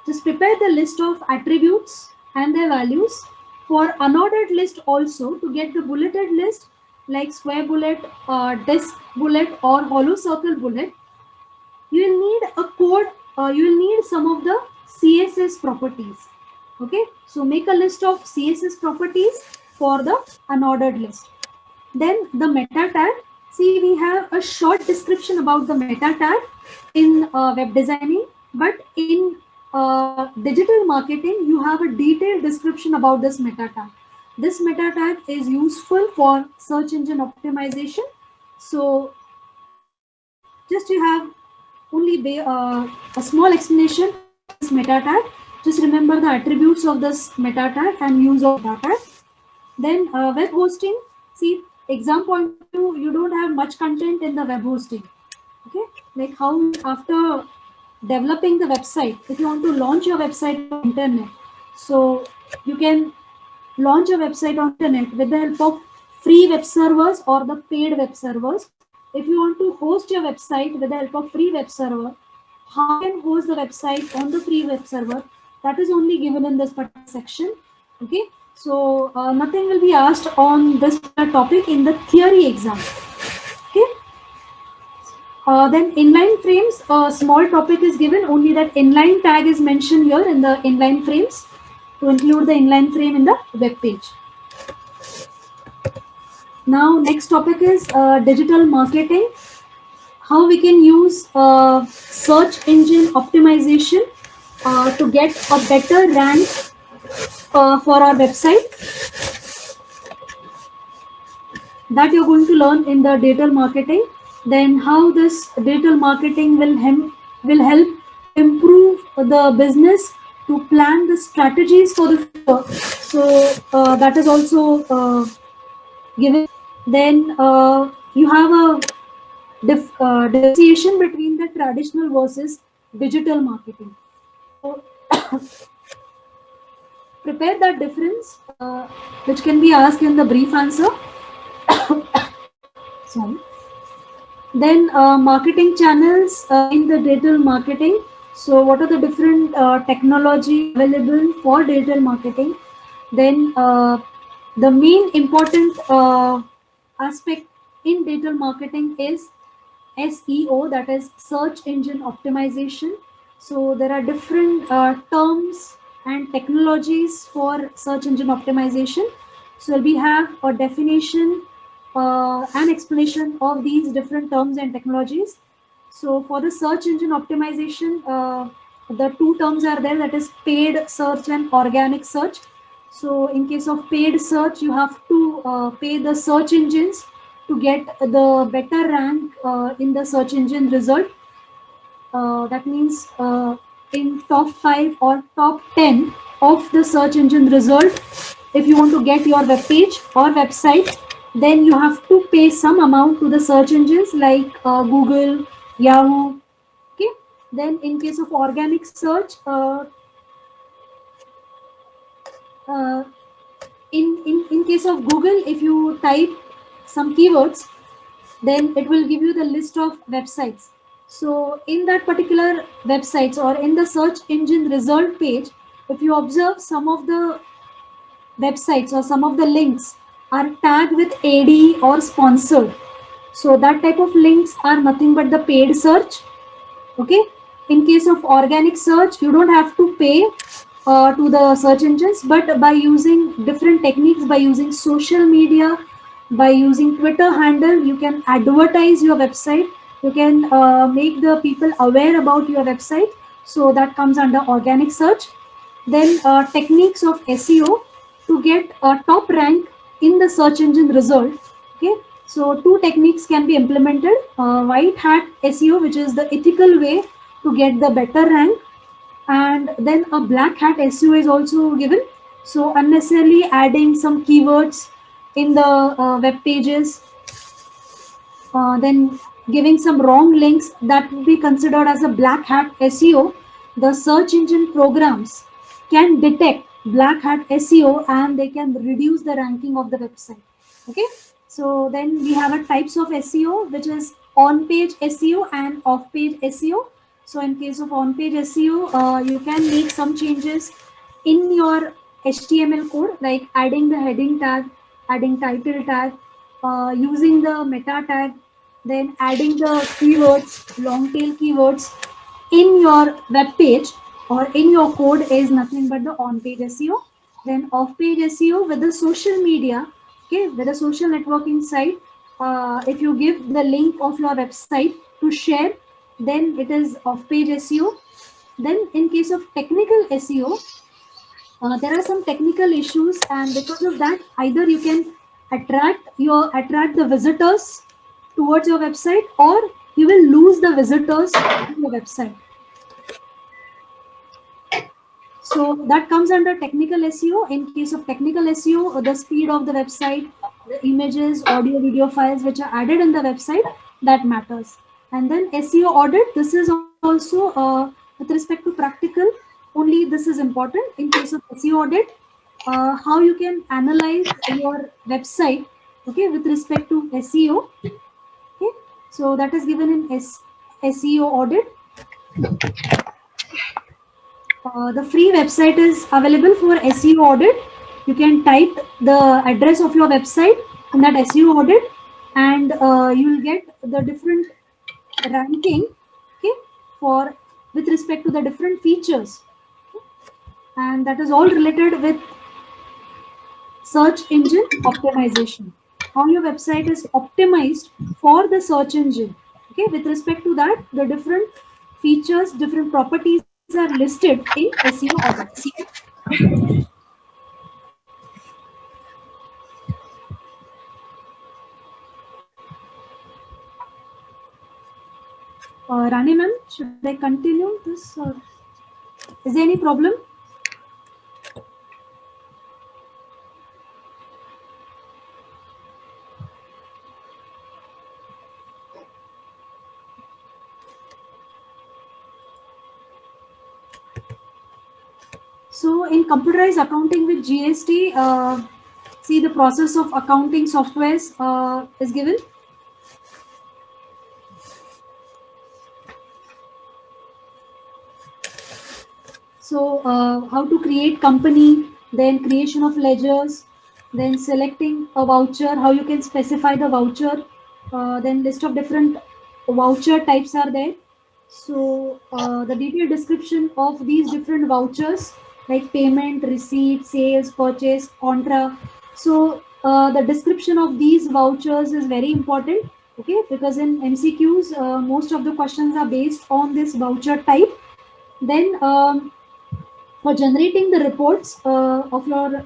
Speaker 3: just prepare the list of attributes and their values. For unordered list also, to get the bulleted list like square bullet, disk bullet or hollow circle bullet, you will need a code, you will need some of the CSS properties. Okay, so make a list of CSS properties for the unordered list. Then the meta tag. See, we have a short description about the meta tag in web designing, but in digital marketing, you have a detailed description about this meta tag. This meta tag is useful for search engine optimization. So just you have only a small explanation of this meta tag. Just remember the attributes of this meta tag and use of meta tag. Then web hosting, see, exam point of view, you don't have much content in the web hosting. Okay, like how after developing the website, if you want to launch your website on internet, so you can launch a website on internet with the help of free web servers or the paid web servers. If you want to host your website with the help of free web server, how you can host the website on the free web server, that is only given in this particular section. Okay, so nothing will be asked on this topic in the theory exam. Okay, then inline frames, a small topic is given, only that inline tag is mentioned here in the inline frames to include the inline frame in the web page. Now next topic is digital marketing, how we can use search engine optimization to get a better rank for our website. That you're going to learn in the digital marketing. Then how this digital marketing will help improve the business to plan the strategies for the future. So that is also given. Then you have a differentiation between the traditional versus digital marketing. So prepare that difference, which can be asked in the brief answer. Sorry. Then marketing channels in the digital marketing. So what are the different technology available for digital marketing? Then the main important aspect in digital marketing is SEO, that is search engine optimization. So there are different terms and technologies for search engine optimization. So we have a definition and explanation of these different terms and technologies. So for the search engine optimization, the two terms are there, that is paid search and organic search. So in case of paid search, you have to pay the search engines to get the better rank in the search engine result. That means in top 5 or top 10 of the search engine result, if you want to get your web page or website, then you have to pay some amount to the search engines like Google, Yahoo. Okay. Then in case of organic search, in case of Google, if you type some keywords, then it will give you the list of websites. So in that particular websites or in the search engine result page, if you observe, some of the websites or some of the links are tagged with AD or sponsored. So that type of links are nothing but the paid search. Okay. In case of organic search, you don't have to pay to the search engines, but by using different techniques, by using social media, by using Twitter handle, you can advertise your website. You can make the people aware about your website. So that comes under organic search. Then techniques of SEO to get a top rank in the search engine result. Okay. So two techniques can be implemented. White hat SEO, which is the ethical way to get the better rank. And then a black hat SEO is also given. So unnecessarily adding some keywords in the web pages, then giving some wrong links, that would be considered as a black hat SEO. The search engine programs can detect black hat SEO and they can reduce the ranking of the website. Okay. So then we have a types of SEO, which is on-page SEO and off-page SEO. So in case of on-page SEO, you can make some changes in your HTML code, like adding the heading tag, adding title tag, using the meta tag, then adding the keywords, long tail keywords in your web page or in your code is nothing but the on-page SEO. Then off-page SEO with the social media, okay, with a social networking site, if you give the link of your website to share, then it is off-page SEO. Then in case of technical SEO, there are some technical issues, and because of that, either you can attract the visitors towards your website, or you will lose the visitors to your website. So that comes under technical SEO. In case of technical SEO, the speed of the website, the images, audio, video files which are added in the website, that matters. And then SEO audit, this is also with respect to practical, only this is important. In case of SEO audit, how you can analyze your website, okay, with respect to SEO. Okay, so that is given in SEO audit. The free website is available for SEO audit. You can type the address of your website in that SEO audit, and you will get the different ranking, okay, for with respect to the different features, and that is all related with search engine optimization. How your website is optimized for the search engine. Okay, with respect to that, the different features, different properties are listed in SEO audit. Rani ma'am, should I continue this, or is there any problem? So in computerized accounting with GST, see the process of accounting softwares is given. So how to create company, then creation of ledgers, then selecting a voucher, how you can specify the voucher, then list of different voucher types are there. So the detailed description of these different vouchers like payment, receipt, sales, purchase, contra. So the description of these vouchers is very important, okay, because in MCQs most of the questions are based on this voucher type. Then for generating the reports of your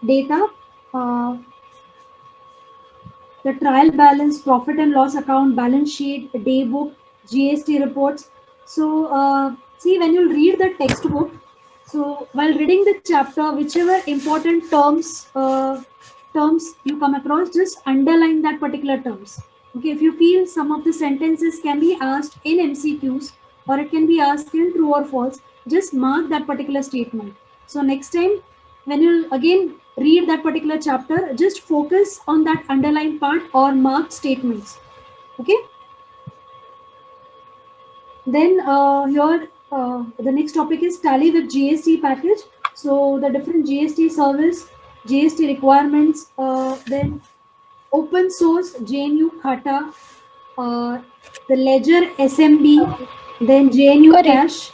Speaker 3: data, uh, the trial balance, profit and loss account, balance sheet, day book, GST reports. So see, when you read the textbook, so while reading the chapter, whichever important terms you come across, just underline that particular terms. Okay, if you feel some of the sentences can be asked in MCQs or it can be asked in true or false, just mark that particular statement. So next time when you again read that particular chapter, just focus on that underlined part or marked statements. Okay. Then here the next topic is tally with GST package. So the different GST service, GST requirements, then open source JNU Khata, uh, the ledger SMB, then JNU
Speaker 5: Correct.
Speaker 3: cash.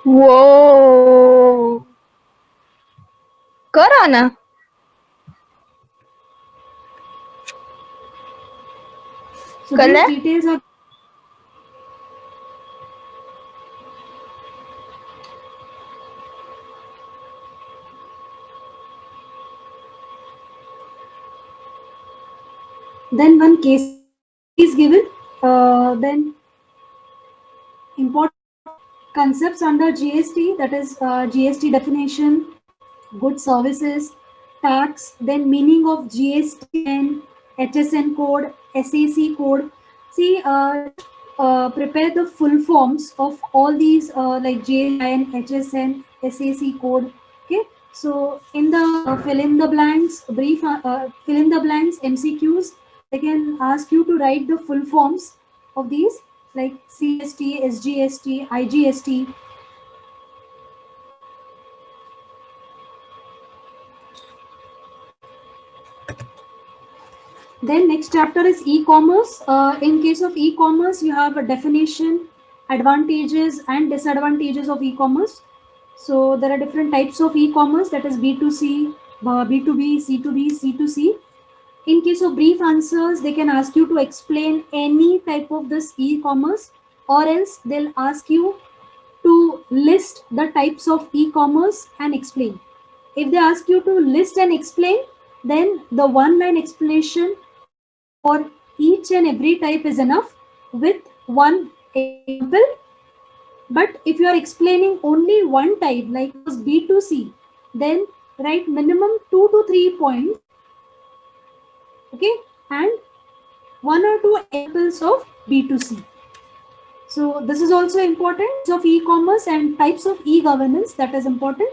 Speaker 5: Whoa. करा ना.
Speaker 3: So
Speaker 5: Correct.
Speaker 3: these details are then one case is given, then important concepts under GST, that is GST definition, goods services, tax, then meaning of GSTN, HSN code, SAC code. See, prepare the full forms of all these like GSTN, HSN, SAC code. Okay, so in the fill in the blanks, fill in the blanks MCQs, they can ask you to write the full forms of these like CST, SGST, IGST. Then next chapter is e-commerce. In case of e-commerce, you have a definition, advantages and disadvantages of e-commerce. So there are different types of e-commerce, that is B2C, B2B, C2B, C2C. In case of brief answers, they can ask you to explain any type of this e-commerce, or else they'll ask you to list the types of e-commerce and explain. If they ask you to list and explain, then the one line explanation for each and every type is enough with one example. But if you are explaining only one type, like B2C, then write minimum 2 to 3 points, okay, and 1 or 2 examples of B2C. So this is also important of e-commerce and types of e-governance, that is important.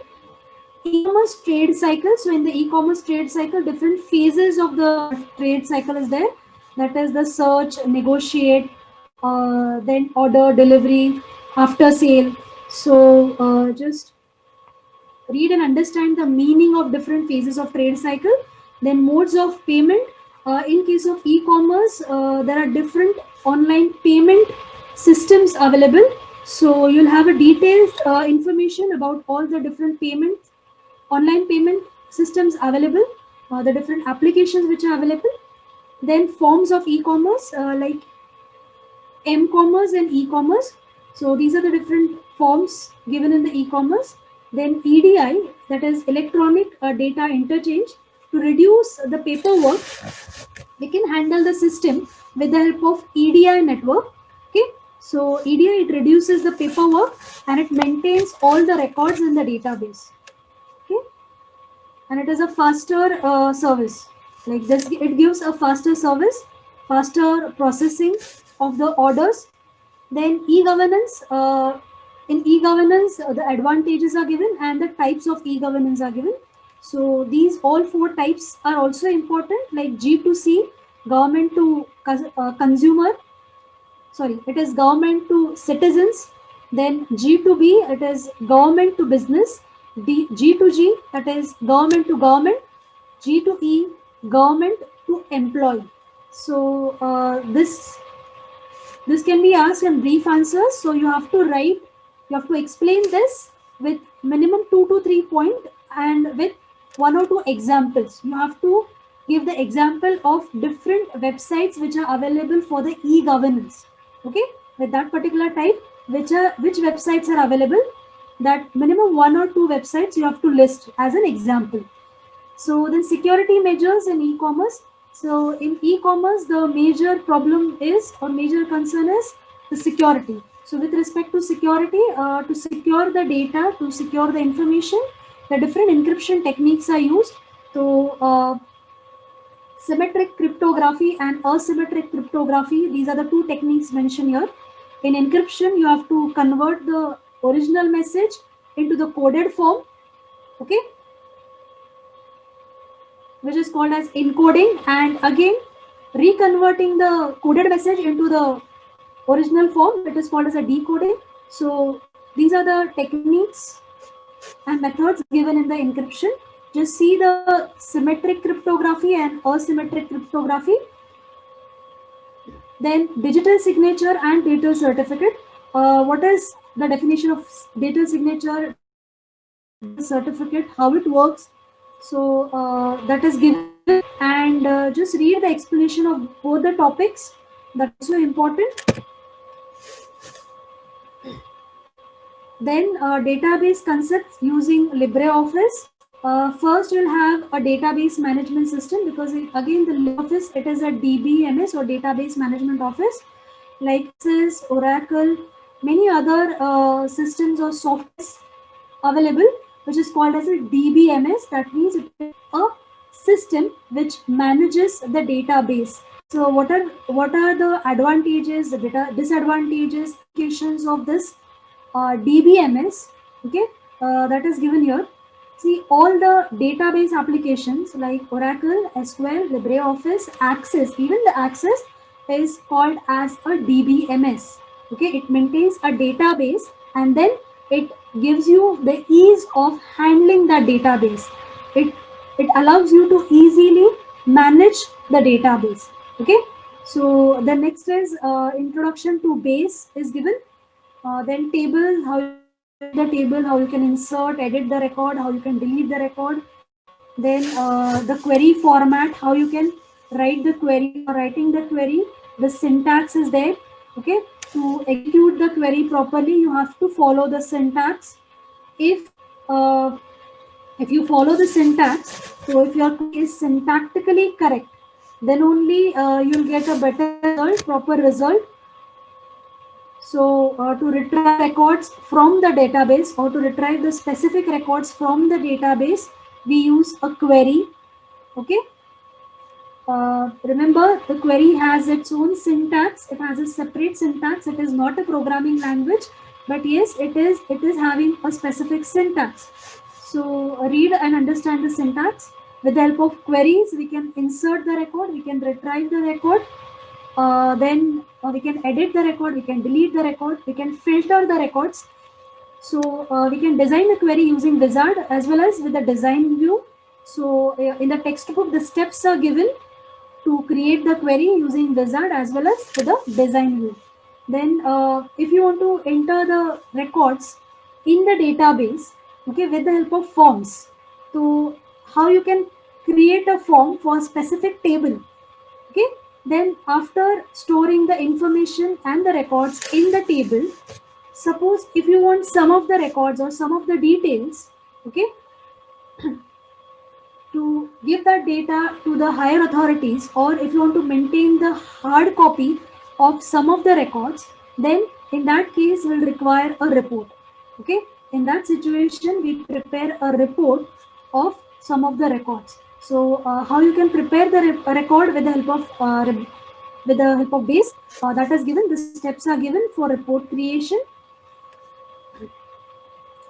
Speaker 3: E-commerce trade cycle. So in the e-commerce trade cycle, different phases of the trade cycle is there. That is the search, negotiate, then order, delivery, after sale. So just read and understand the meaning of different phases of trade cycle. Then modes of payment. In case of e-commerce, there are different online payment systems available. So you'll have a detailed information about all the different online payment systems available, the different applications which are available. Then forms of e-commerce, like m-commerce and e-commerce. So these are the different forms given in the e-commerce. Then EDI, that is electronic data interchange. To reduce the paperwork, we can handle the system with the help of EDI network. Okay, so EDI, it reduces the paperwork and it maintains all the records in the database. Okay, and it is a faster service. Like this, it gives a faster service, faster processing of the orders. Then e-governance. In e-governance, the advantages are given and the types of e-governance are given. So these all 4 types are also important, like G2C, government to consumer. Sorry, it is government to citizens. Then G2B, it is government to business. G2G, that is government to government. G2E, government to employee. So this can be asked in brief answers. So you have to write, you have to explain this with minimum 2 to 3 points and with 1 or 2 examples. You have to give the example of different websites which are available for the e-governance. Okay, with that particular type, which websites are available, that minimum 1 or 2 websites you have to list as an example. So then security measures in e-commerce. So in e-commerce, the major problem is, or major concern is, the security. So with respect to security, to secure the data, to secure the information, the different encryption techniques are used. So symmetric cryptography and asymmetric cryptography, these are the 2 techniques mentioned here. In encryption, you have to convert the original message into the coded form, okay, which is called as encoding, and again reconverting the coded message into the original form, it is called as a decoding. So these are the techniques and methods given in the encryption. Just see the symmetric cryptography and asymmetric cryptography. Then digital signature and digital certificate. What is the definition of digital signature, certificate, how it works? So that is given, and just read the explanation of both the topics. That's so important. Then database concepts using LibreOffice. First, you'll have a database management system, because again the LibreOffice, it is a DBMS or database management office, like this, Oracle, many other systems or softwares available, which is called as a DBMS. That means it is a system which manages the database. So what are the advantages, the disadvantages, applications of this DBMS? Okay, that is given here. See, all the database applications like Oracle, SQL, LibreOffice, Access, even the Access is called as a DBMS. Okay, it maintains a database and then it gives you the ease of handling that database. It allows you to easily manage the database. Okay, so the next is introduction to base is given. Then table, how the table, how you can insert, edit the record, how you can delete the record. Then the query format, how you can write the query or writing the query. The syntax is there. Okay, to execute the query properly, you have to follow the syntax. If you follow the syntax, so if your query is syntactically correct, then only you'll get a better result, proper result. So to retrieve records from the database or to retrieve the specific records from the database, we use a query. Okay. Remember, the query has its own syntax. It has a separate syntax. It is not a programming language, but yes, it is having a specific syntax. So read and understand the syntax. With the help of queries, we can insert the record, we can retrieve the record, then we can edit the record, we can delete the record, we can filter the records. So we can design the query using wizard as well as with the design view. So in the textbook, the steps are given to create the query using wizard as well as with the design view. Then if you want to enter the records in the database, okay, with the help of forms, so how you can create a form for a specific table, okay, then after storing the information and the records in the table, suppose if you want some of the records or some of the details, okay, to give that data to the higher authorities, or if you want to maintain the hard copy of some of the records, then in that case will require a report. Okay, in that situation we prepare a report of some of the records. So how you can prepare the record with the help of base, that is given. The steps are given for report creation.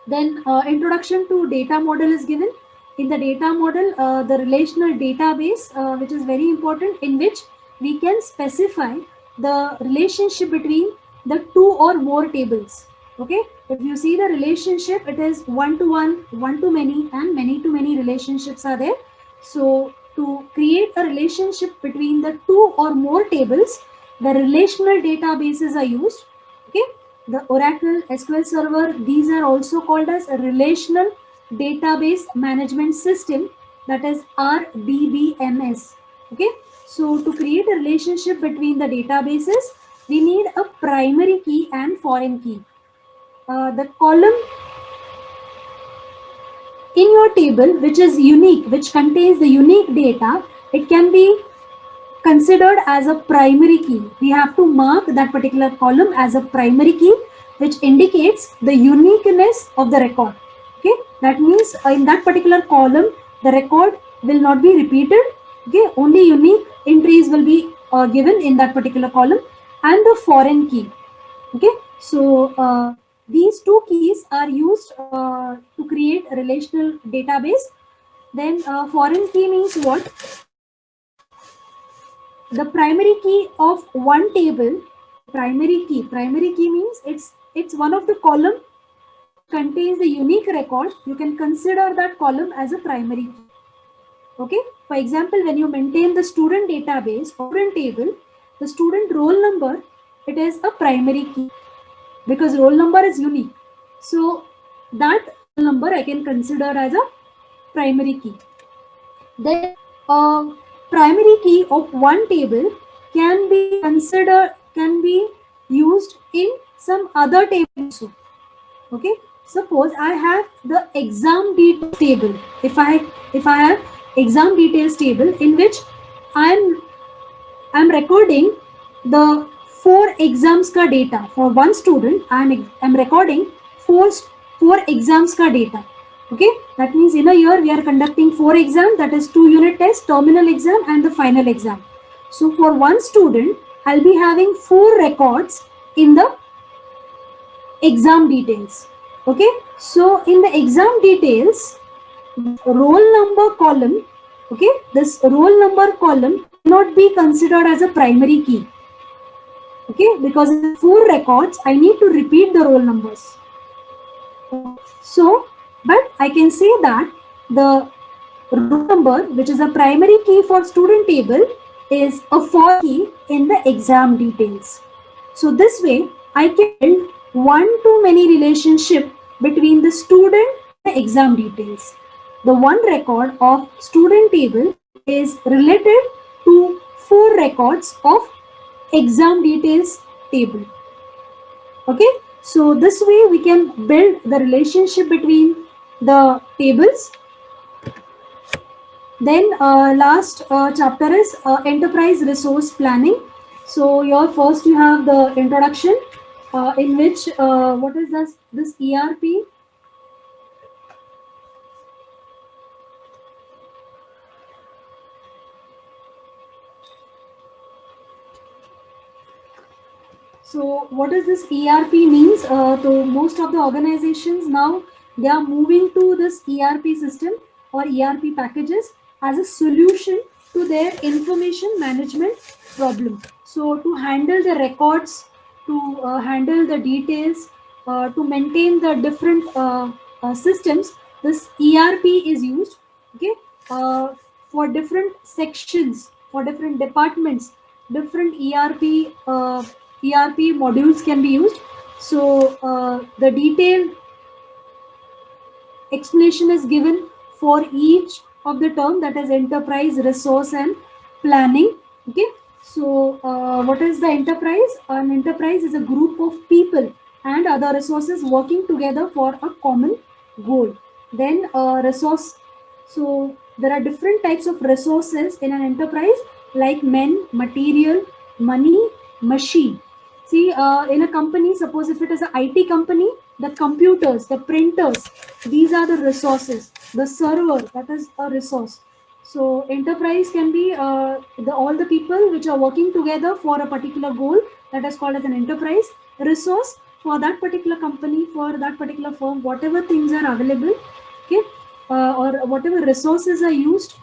Speaker 3: Then introduction to data model is given. In the data model, the relational database, which is very important, in which we can specify the relationship between the two or more tables. Okay, if you see the relationship, it is one-to-one, one-to-many, and many-to-many relationships are there. So to create a relationship between the two or more tables, the relational databases are used. Okay, the Oracle SQL Server, these are also called as a relational database management system, that is RDBMS. Okay, so to create a relationship between the databases, we need a primary key and foreign key. The column in your table which is unique, which contains the unique data, it can be considered as a primary key. We have to mark that particular column as a primary key, which indicates the uniqueness of the record. Okay, that means in that particular column, the record will not be repeated. Okay, only unique entries will be given in that particular column, and the foreign key. Okay, so these two keys are used to create a relational database. Then foreign key means what? The primary key of one table, primary key means it's one of the column contains the unique record. You can consider that column as a primary key. Okay, for example, when you maintain the student database, student table, the student roll number, it is a primary key because roll number is unique. So that roll number I can consider as a primary key. Then primary key of one table can be used in some other tables. Okay, suppose I have the exam details table. If I have exam details table in which I'm recording the 4 exams ka data for one student. I'm recording four exams ka data. Okay, that means in a year we are conducting 4 exams, that is 2 unit tests, terminal exam and the final exam. So for one student, I'll be having 4 records in the exam details. Okay, so in the exam details, roll number column, okay, this roll number column cannot be considered as a primary key. Okay, because in 4 records, I need to repeat the roll numbers. So, but I can say that the roll number, which is a primary key for student table, is a foreign key in the exam details. So this way, I can build one-to-many relationship between the student and the exam details. The one record of student table is related to 4 records of exam details table. Okay, so this way we can build the relationship between the tables. Then last chapter is enterprise resource planning. So your first you have the introduction, in which what is this ERP? So what does this ERP means? So most of the organizations now, they are moving to this ERP system or ERP packages as a solution to their information management problem. So to handle the records, to handle the details, to maintain the different systems, this ERP is used. Okay, for different sections, for different departments, different ERP modules can be used. So the detailed explanation is given for each of the term, that is enterprise, resource and planning. Okay, so what is the enterprise? An enterprise is a group of people and other resources working together for a common goal. Then resource, so there are different types of resources in an enterprise, like men, material, money, machine. See, in a company, suppose if it is an IT company, the computers, the printers, these are the resources. The server, that is a resource. So enterprise can be all the people which are working together for a particular goal, that is called as an enterprise. Resource for that particular company, for that particular firm, whatever things are available, okay, or whatever resources are used,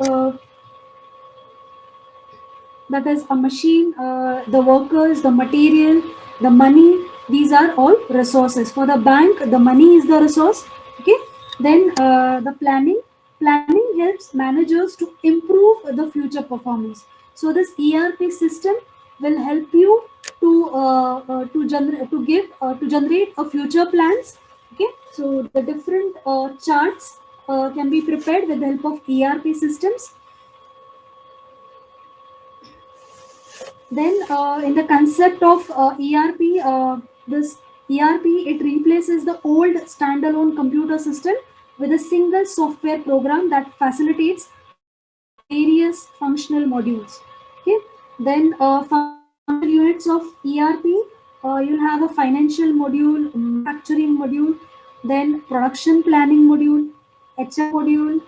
Speaker 3: that is a machine, the workers, the material, the money, these are all resources. For the bank, the money is the resource. Okay, then the planning helps managers to improve the future performance. So this ERP system will help you to generate a future plans. Okay, so the different charts can be prepared with the help of ERP systems. Then in the concept of ERP, this ERP, it replaces the old standalone computer system with a single software program that facilitates various functional modules. Okay, then functional units of ERP, you'll have a financial module, manufacturing module, then production planning module, HR module,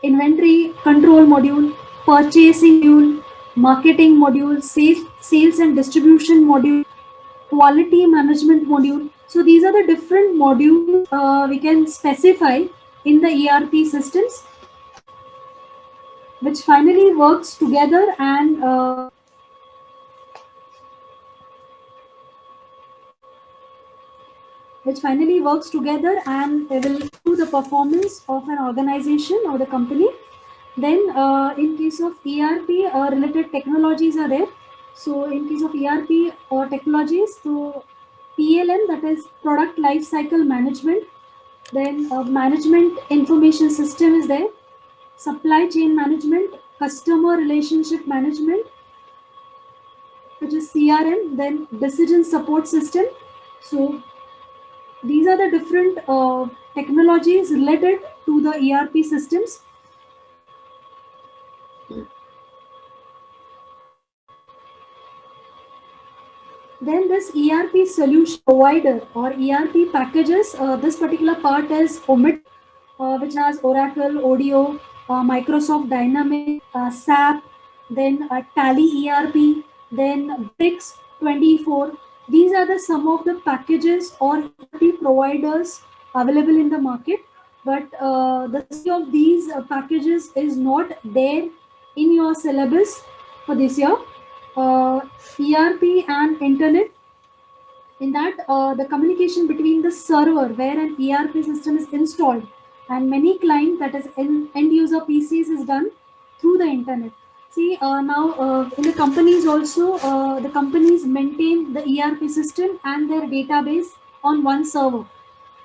Speaker 3: inventory control module, purchasing module, marketing module, sales and distribution module, quality management module. So these are the different modules we can specify in the ERP systems, which finally works together and will improve the performance of an organization or the company. Then in case of ERP, related technologies are there. So in case of ERP or technologies, so PLM, that is product life cycle management. Then management information system is there, supply chain management, customer relationship management, which is CRM, then decision support system. So these are the different technologies related to the ERP systems. Then this ERP solution provider or ERP packages, this particular part is Omit, which has Oracle, Odeo, Microsoft Dynamics, SAP, then Tally ERP, then Bricks 24. These are the some of the packages or ERP providers available in the market. But the three of these packages is not there in your syllabus for this year. ERP and internet. In that, the communication between the server where an ERP system is installed and many client, that is end user PCs, is done through the internet. See, now in the companies also, the companies maintain the ERP system and their database on one server,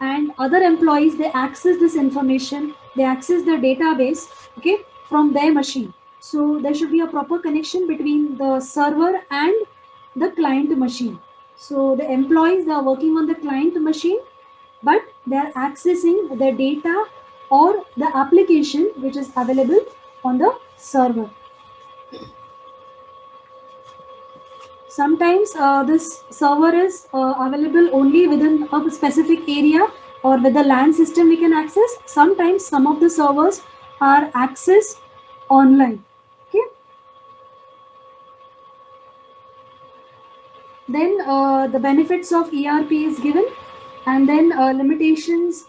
Speaker 3: and other employees, they access this information, they access the database, okay, from their machine. So there should be a proper connection between the server and the client machine. So the employees, they are working on the client machine, but they are accessing the data or the application which is available on the server. Sometimes this server is available only within a specific area or with the LAN system we can access. Sometimes some of the servers are accessed online. Okay. Then the benefits of ERP is given, and then limitations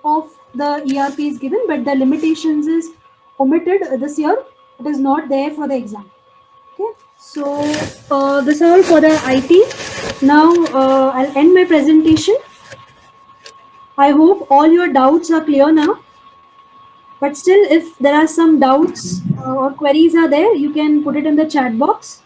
Speaker 3: of the ERP is given, but the limitations is omitted this year. It is not there for the exam. Okay, so this is all for the IT. Now I'll end my presentation. I hope all your doubts are clear now. But still, if there are some doubts or queries are there, you can put it in the chat box.